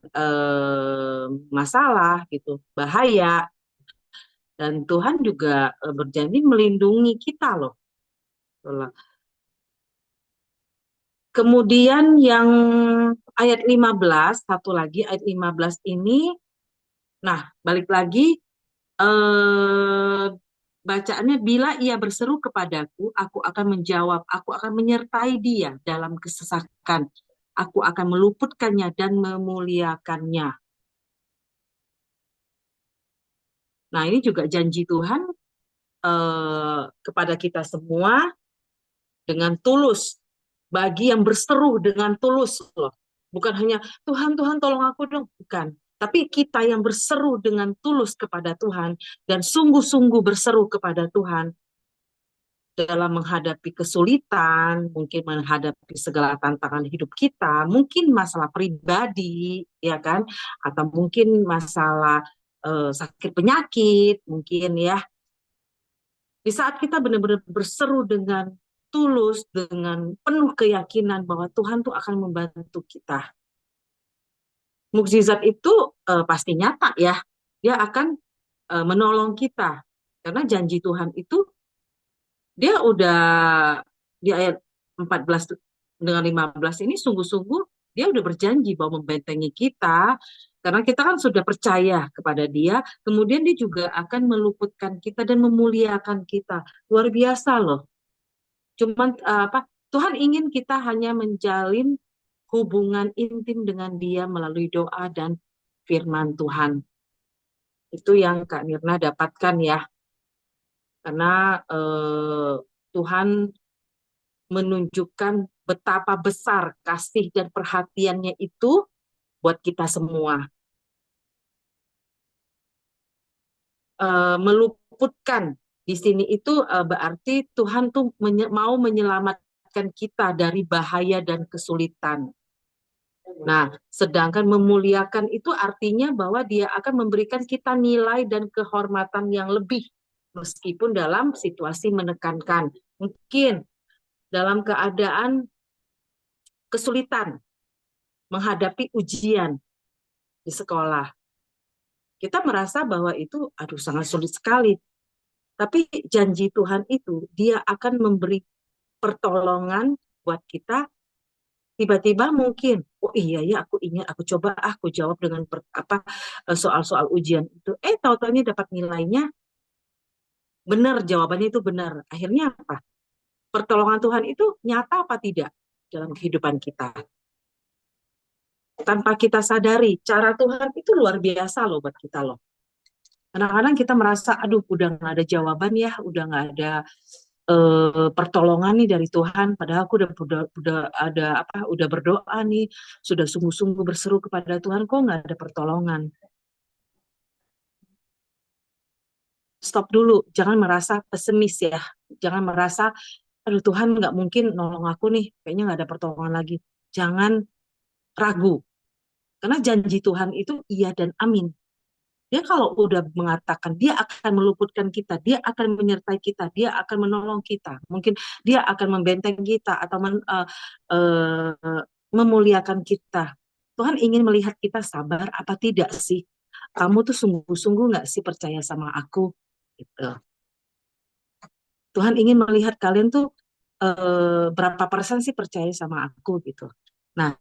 masalah gitu, bahaya. Dan Tuhan juga berjanji melindungi kita loh. Kemudian yang ayat 15, satu lagi ayat 15 ini, nah balik lagi, bacaannya, bila ia berseru kepadaku, aku akan menjawab, aku akan menyertai dia dalam kesesakan, aku akan meluputkannya dan memuliakannya. Nah ini juga janji Tuhan kepada kita semua dengan tulus, bagi yang berseru dengan tulus loh. Bukan hanya Tuhan, Tuhan tolong aku dong, bukan. Tapi kita yang berseru dengan tulus kepada Tuhan dan sungguh-sungguh berseru kepada Tuhan dalam menghadapi kesulitan, mungkin menghadapi segala tantangan hidup kita, mungkin masalah pribadi, ya kan, atau mungkin masalah sakit penyakit, mungkin ya. Di saat kita benar-benar berseru dengan tulus, dengan penuh keyakinan bahwa Tuhan tuh akan membantu kita. Mukjizat itu pasti nyata ya, dia akan menolong kita. Karena janji Tuhan itu, dia udah di ayat 14 dengan 15 ini sungguh-sungguh dia udah berjanji bahwa membentengi kita, karena kita kan sudah percaya kepada dia, kemudian dia juga akan meluputkan kita dan memuliakan kita. Luar biasa loh. Cuman Tuhan ingin kita hanya menjalin hubungan intim dengan Dia melalui doa dan firman Tuhan. Itu yang Kak Nirna dapatkan ya. Karena Tuhan menunjukkan betapa besar kasih dan perhatiannya itu buat kita semua. Meluputkan di sini itu berarti Tuhan tuh mau menyelamatkan kita dari bahaya dan kesulitan. Nah, sedangkan memuliakan itu artinya bahwa dia akan memberikan kita nilai dan kehormatan yang lebih, meskipun dalam situasi menekankan. Mungkin dalam keadaan kesulitan, menghadapi ujian di sekolah, kita merasa bahwa itu, aduh sangat sulit sekali. Tapi janji Tuhan itu, dia akan memberi pertolongan buat kita. Tiba-tiba mungkin, oh iya ya aku ingat, aku coba aku jawab dengan soal-soal ujian itu. Tahu-tahunya dapat nilainya benar, jawabannya itu benar. Akhirnya apa? Pertolongan Tuhan itu nyata apa tidak dalam kehidupan kita? Tanpa kita sadari, cara Tuhan itu luar biasa loh buat kita loh. Kadang-kadang kita merasa, aduh udah nggak ada jawaban ya, udah nggak ada pertolongan nih dari Tuhan, padahal aku udah berdoa nih, sudah sungguh-sungguh berseru kepada Tuhan, kok nggak ada pertolongan. stop dulu, jangan merasa pesimis ya, jangan merasa, aduh Tuhan nggak mungkin nolong aku nih, kayaknya nggak ada pertolongan lagi. Jangan ragu, karena janji Tuhan itu iya dan amin. Dia kalau udah mengatakan dia akan meluputkan kita, dia akan menyertai kita, dia akan menolong kita, mungkin dia akan membenteng kita atau memuliakan kita. Tuhan ingin melihat kita sabar apa tidak sih? Kamu tuh sungguh-sungguh nggak sih percaya sama aku? Gitu. Tuhan ingin melihat kalian tuh berapa persen sih percaya sama aku gitu. Nah,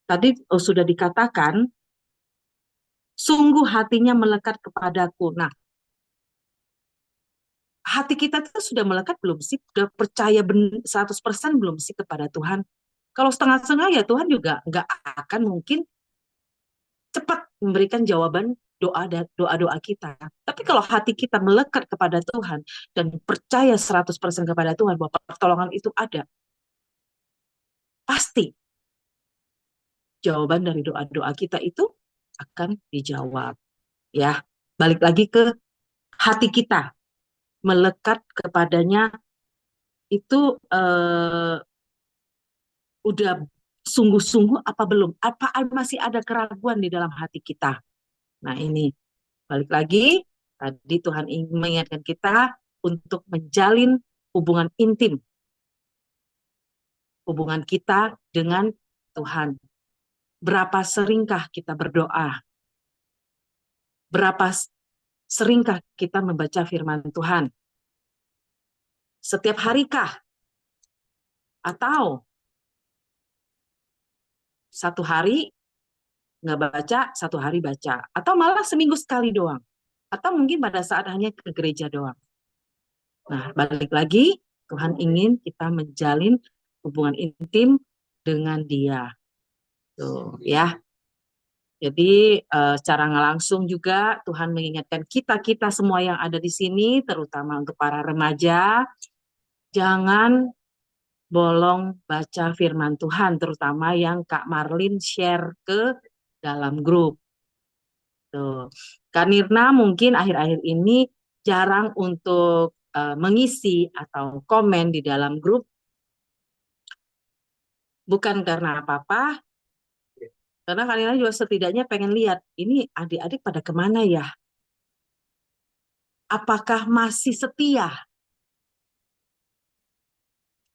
tadi sudah dikatakan, sungguh hatinya melekat kepadaku. Nah, hati kita tuh sudah melekat belum sih? Sudah percaya 100% belum sih kepada Tuhan? Kalau setengah-setengah ya Tuhan juga nggak akan mungkin cepat memberikan jawaban doa-doa kita. Tapi kalau hati kita melekat kepada Tuhan dan percaya 100% kepada Tuhan bahwa pertolongan itu ada, pasti jawaban dari doa-doa kita itu akan dijawab. Ya, balik lagi ke hati kita melekat kepadanya itu udah sungguh-sungguh apa belum? Apa masih ada keraguan di dalam hati kita? Nah ini balik lagi tadi Tuhan ingin mengingatkan kita untuk menjalin hubungan intim, hubungan kita dengan Tuhan. Berapa seringkah kita berdoa? Berapa seringkah kita membaca firman Tuhan? Setiap harikah? Atau satu hari nggak baca, satu hari baca? Atau malah seminggu sekali doang? Atau mungkin pada saat hanya ke gereja doang? Nah, balik lagi, Tuhan ingin kita menjalin hubungan intim dengan Dia. Tuh, ya. Jadi secara nggak langsung juga Tuhan mengingatkan kita semua yang ada di sini, terutama untuk para remaja, jangan bolong baca firman Tuhan, terutama yang Kak Marlin share ke dalam grup. Tuh. Kak Nirna mungkin akhir-akhir ini jarang untuk mengisi atau komen di dalam grup, bukan karena apa-apa, karena Kak Nirna juga setidaknya pengen lihat, ini adik-adik pada kemana ya? Apakah masih setia?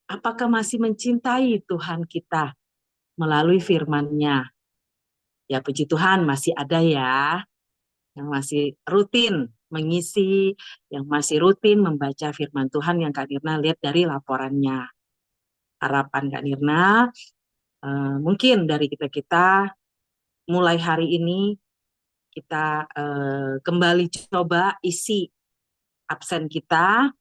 Apakah masih mencintai Tuhan kita melalui firman-Nya? Ya puji Tuhan masih ada ya, yang masih rutin mengisi, yang masih rutin membaca firman Tuhan yang Kak Nirna lihat dari laporannya. Harapan Kak Nirna, mungkin dari kita mulai hari ini kita kembali coba isi absen kita,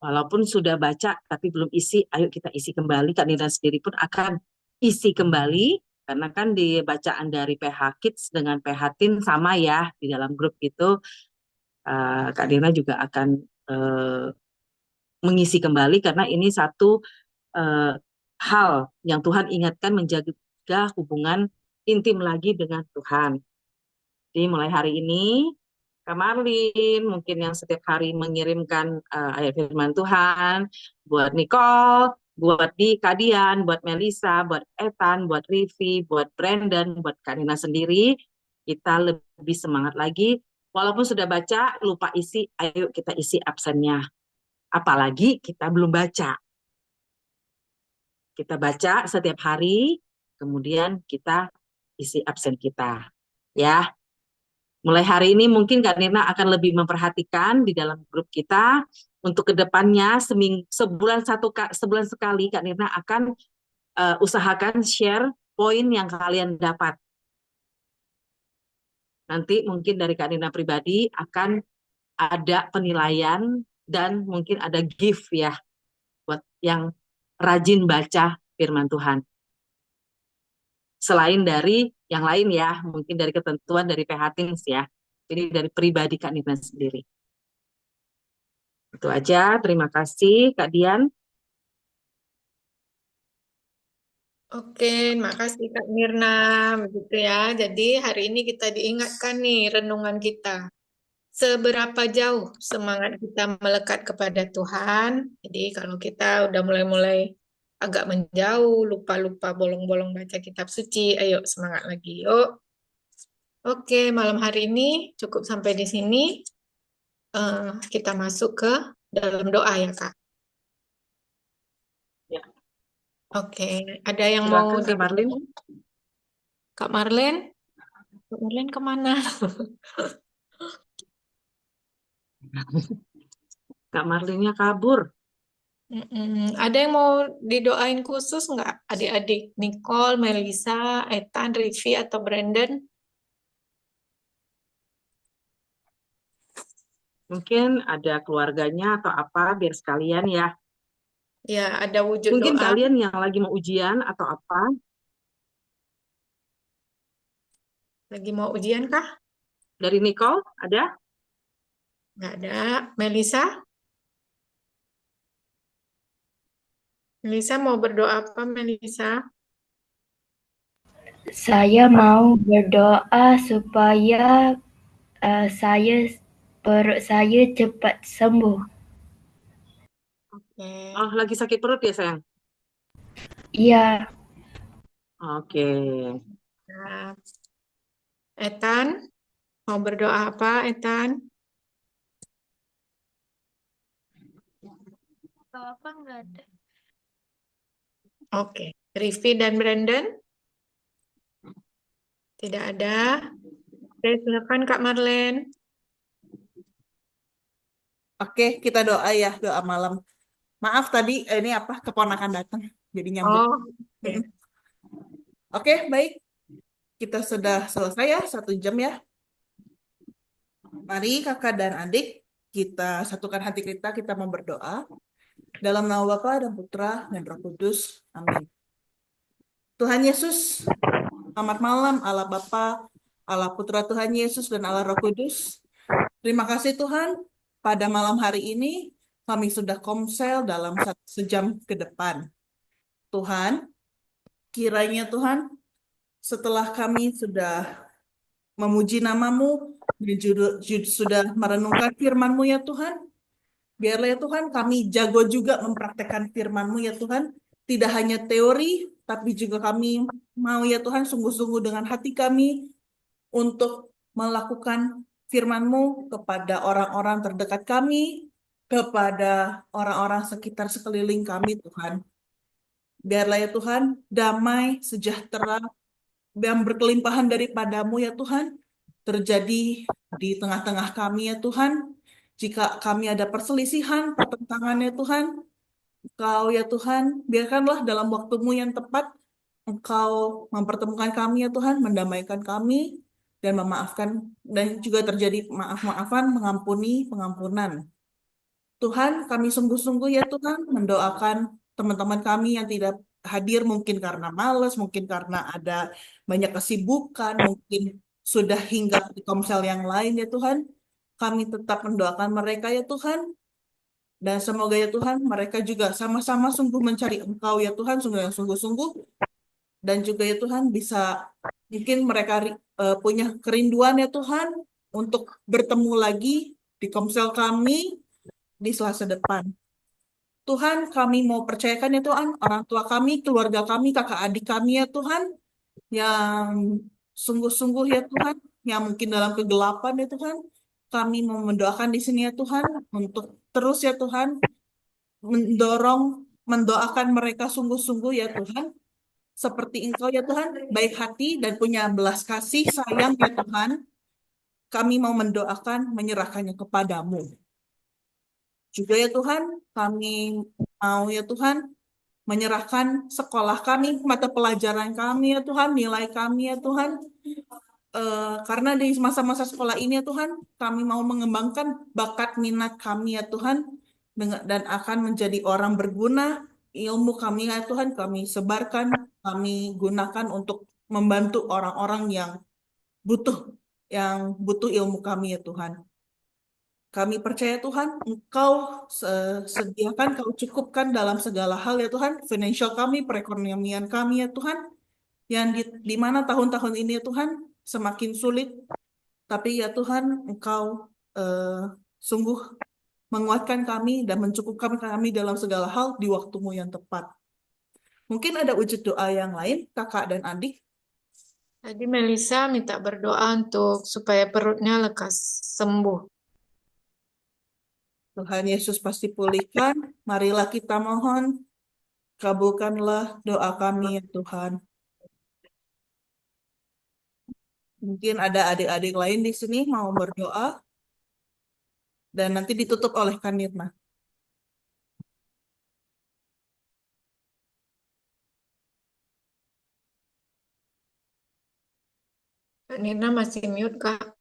walaupun sudah baca tapi belum isi, ayo kita isi kembali. Kak Nirna sendiri pun akan isi kembali, karena kan di bacaan dari PH Kids dengan PH Teen sama ya, di dalam grup itu Kak Nirna juga akan mengisi kembali, karena ini satu hal yang Tuhan ingatkan, menjaga hubungan intim lagi dengan Tuhan. Jadi mulai hari ini, Kak Marlin mungkin yang setiap hari mengirimkan ayat firman Tuhan, buat Nicole, buat Kak Dian, buat Melisa, buat Ethan, buat Rivi, buat Brandon, buat Kak Nina sendiri, kita lebih semangat lagi. Walaupun sudah baca, lupa isi, ayo kita isi absennya. Apalagi kita belum baca. Kita baca setiap hari, kemudian kita isi absen kita. Ya. Mulai hari ini mungkin Kak Nirna akan lebih memperhatikan di dalam grup kita. Untuk kedepannya sebulan sekali Kak Nirna akan usahakan share poin yang kalian dapat. Nanti mungkin dari Kak Nirna pribadi akan ada penilaian dan mungkin ada gift ya buat yang rajin baca firman Tuhan. Selain dari yang lain ya, mungkin dari ketentuan dari PH Teens ya. Jadi dari pribadi Kak Nirna sendiri. Itu aja, terima kasih Kak Dian. Oke, makasih Kak Mirna. Begitu ya. Jadi hari ini kita diingatkan nih renungan kita. seberapa jauh semangat kita melekat kepada Tuhan. Jadi kalau kita udah mulai-mulai agak menjauh, lupa-lupa bolong-bolong baca kitab suci, ayo semangat lagi, yuk. Oke, malam hari ini cukup sampai di sini. Kita masuk ke dalam doa ya, Kak. Ya. Oke, ada yang mau Silakan Kak Marlin. Kak Marlen? Kak Marlen kemana? Kak Marlinnya kabur. Ada yang mau didoain khusus nggak? Adik-adik Nicole, Melisa, Ethan, Rivi, atau Brandon? Mungkin ada keluarganya atau apa, biar sekalian ya. Ya, ada wujud Mungkin doa. kalian yang lagi mau ujian atau apa. Lagi mau ujian kah? Dari Nicole, ada? Nggak ada. Melisa? Melisa mau berdoa apa, Melisa? Saya mau berdoa supaya perut saya cepat sembuh. Oke. Oh, lagi sakit perut ya sayang? Iya, Oke. Nah, Ethan, mau berdoa apa, Ethan? Kalau apa nggak ada. Oke. Rivi dan Brandon? Tidak ada. Oke, silakan Kak Marlen. Oke, kita doa ya, doa malam. Maaf tadi ini apa keponakan datang, jadi nyambut. Oh, oke. Mm-mm. Oke, baik. Kita sudah selesai ya, 1 jam ya. Mari kakak dan adik, kita satukan hati kita mau berdoa. Dalam nama Bapa dan Putra dan Roh Kudus. Amin. Tuhan Yesus, selamat malam Allah Bapa, Allah Putra Tuhan Yesus dan Allah Roh Kudus. Terima kasih Tuhan, pada malam hari ini kami sudah komsel dalam 1 jam ke depan. Tuhan, kiranya Tuhan, setelah kami sudah memuji namamu dan sudah merenungkan firman-Mu ya Tuhan, biarlah ya Tuhan kami jago juga mempraktekkan firman-Mu ya Tuhan, tidak hanya teori, tapi juga kami mau ya Tuhan sungguh-sungguh dengan hati kami untuk melakukan firman-Mu kepada orang-orang terdekat kami, kepada orang-orang sekitar sekeliling kami Tuhan. Biarlah ya Tuhan, damai, sejahtera, yang berkelimpahan daripadamu ya Tuhan, terjadi di tengah-tengah kami ya Tuhan. Jika kami ada perselisihan, pertentangan ya Tuhan, Engkau ya Tuhan, biarkanlah dalam waktu-Mu yang tepat, Engkau mempertemukan kami ya Tuhan, mendamaikan kami, dan memaafkan, dan juga terjadi maaf-maafan, mengampuni, pengampunan. Tuhan, kami sungguh-sungguh ya Tuhan, mendoakan teman-teman kami yang tidak hadir mungkin karena malas, mungkin karena ada banyak kesibukan, mungkin sudah hinggap di komsel yang lain ya Tuhan. Kami tetap mendoakan mereka ya Tuhan. Dan semoga ya Tuhan, mereka juga sama-sama sungguh mencari Engkau ya Tuhan, sungguh-sungguh. Dan juga ya Tuhan, bisa mungkin mereka punya kerinduan ya Tuhan, untuk bertemu lagi di komsel kami di Selasa depan. Tuhan, kami mau percayakan ya Tuhan, orang tua kami, keluarga kami, kakak adik kami ya Tuhan, yang sungguh-sungguh ya Tuhan, yang mungkin dalam kegelapan ya Tuhan, kami mau mendoakan di sini ya Tuhan, untuk terus ya Tuhan, mendoakan mereka sungguh-sungguh ya Tuhan, seperti Engkau ya Tuhan, baik hati dan punya belas kasih sayang ya Tuhan, kami mau mendoakan, menyerahkannya kepadamu. Juga ya Tuhan, kami mau ya Tuhan, menyerahkan sekolah kami, mata pelajaran kami ya Tuhan, nilai kami ya Tuhan. Karena di masa-masa sekolah ini ya Tuhan, kami mau mengembangkan bakat minat kami ya Tuhan, dan akan menjadi orang berguna. Ilmu kami ya Tuhan, kami sebarkan, kami gunakan untuk membantu orang-orang yang butuh ilmu kami ya Tuhan. Kami percaya Tuhan, Engkau sediakan, Kau cukupkan dalam segala hal ya Tuhan, financial kami, perekonomian kami ya Tuhan, yang di mana tahun-tahun ini ya Tuhan semakin sulit, tapi ya Tuhan Engkau sungguh menguatkan kami dan mencukupkan kami dalam segala hal di waktu-Mu yang tepat. Mungkin ada wujud doa yang lain, kakak dan adik. Tadi Melisa minta berdoa untuk supaya perutnya lekas sembuh. Tuhan Yesus pasti pulihkan. Marilah kita mohon, kabulkanlah doa kami ya Tuhan. Mungkin ada adik-adik lain di sini mau berdoa. Dan nanti ditutup oleh Kak Nirna. Kak Nirna masih mute, Kak.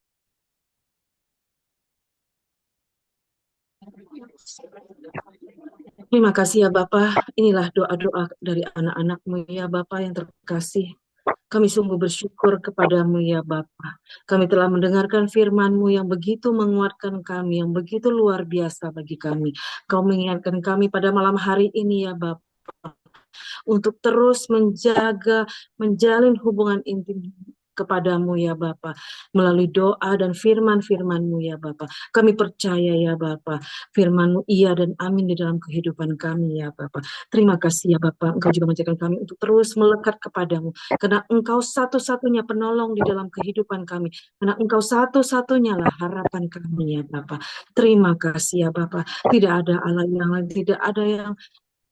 Terima kasih ya Bapak. Inilah doa-doa dari anak-anak-Mu ya Bapak yang terkasih. Kami sungguh bersyukur kepadamu ya Bapa. Kami telah mendengarkan firman-Mu yang begitu menguatkan kami, yang begitu luar biasa bagi kami. Kau mengingatkan kami pada malam hari ini ya Bapa, untuk terus menjaga, menjalin hubungan intim kepadamu ya Bapa, melalui doa dan firman-firman-Mu ya Bapa. Kami percaya ya Bapa, firman-Mu iya dan amin di dalam kehidupan kami ya Bapa. Terima kasih ya Bapa, Engkau juga mengajarkan kami untuk terus melekat kepadamu, karena Engkau satu-satunya penolong di dalam kehidupan kami, karena Engkau satu-satunya lah harapan kami ya Bapa. Terima kasih ya Bapa, tidak ada Allah yang lain, tidak ada yang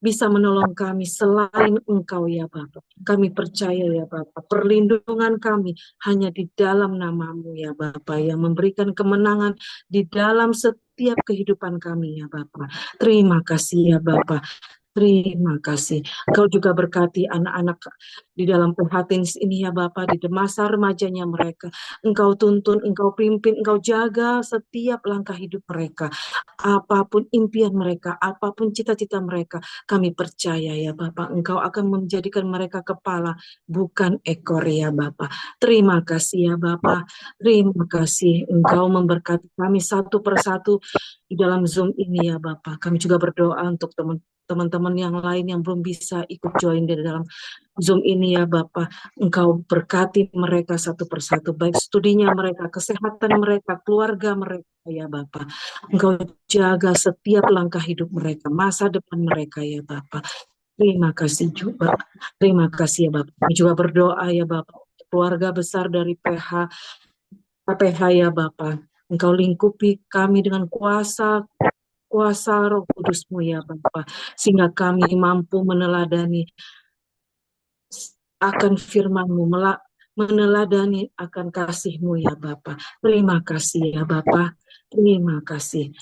bisa menolong kami selain Engkau ya Bapa. Kami percaya ya Bapa, perlindungan kami hanya di dalam nama-Mu ya Bapa, yang memberikan kemenangan di dalam setiap kehidupan kami ya Bapa. Terima kasih ya Bapa. Terima kasih. Engkau juga berkati anak-anak di dalam PHTINS ini ya Bapa, di masa remajanya mereka. Engkau tuntun, Engkau pimpin, Engkau jaga setiap langkah hidup mereka. Apapun impian mereka, apapun cita-cita mereka, kami percaya ya Bapa, Engkau akan menjadikan mereka kepala, bukan ekor ya Bapa. Terima kasih ya Bapa. Terima kasih Engkau memberkati kami satu persatu di dalam Zoom ini ya Bapa. Kami juga berdoa untuk teman-teman yang lain yang belum bisa ikut join di dalam Zoom ini ya Bapa. Engkau berkati mereka satu persatu, baik studinya mereka, kesehatan mereka, keluarga mereka ya Bapa. Engkau jaga setiap langkah hidup mereka, masa depan mereka ya Bapa. Terima kasih juga. Terima kasih ya Bapak. Kami juga berdoa ya Bapak, keluarga besar dari PPH ya Bapak. Engkau lingkupi kami dengan kuasa Roh Kudus-Mu ya Bapa, sehingga kami mampu meneladani akan firman-Mu, meneladani akan kasih-Mu ya Bapa. Terima kasih ya Bapa. Terima kasih.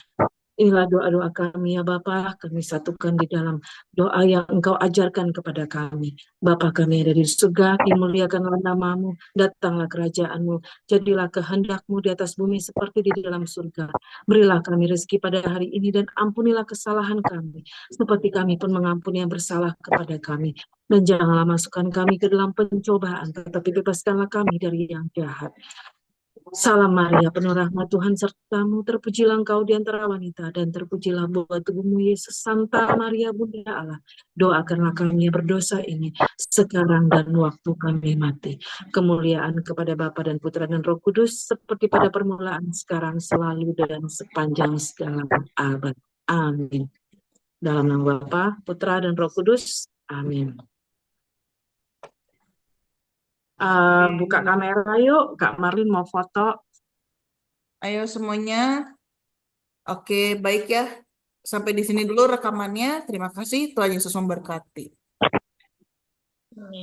Inilah doa-doa kami ya Bapa, kami satukan di dalam doa yang Engkau ajarkan kepada kami. Bapa kami ada di surga, dimuliakanlah nama-Mu, datanglah kerajaan-Mu, jadilah kehendak-Mu di atas bumi seperti di dalam surga. Berilah kami rezeki pada hari ini dan ampunilah kesalahan kami, seperti kami pun mengampuni yang bersalah kepada kami. Dan janganlah masukkan kami ke dalam pencobaan, tetapi bebaskanlah kami dari yang jahat. Salam Maria, penuh rahmat Tuhan sertamu, terpujilah engkau di antara wanita, dan terpujilah buah tubuhmu Yesus. Santa Maria Bunda Allah, doakanlah kami yang berdosa ini, sekarang dan waktu kami mati. Kemuliaan kepada Bapa dan Putra dan Roh Kudus, seperti pada permulaan, sekarang, selalu, dan sepanjang segala abad. Amin. Dalam nama Bapa, Putra, dan Roh Kudus. Amin. Buka kamera yuk, Kak Marlin mau foto. Ayo semuanya. Oke, baik ya. Sampai di sini dulu rekamannya. Terima kasih. Tuhan Yesus memberkati.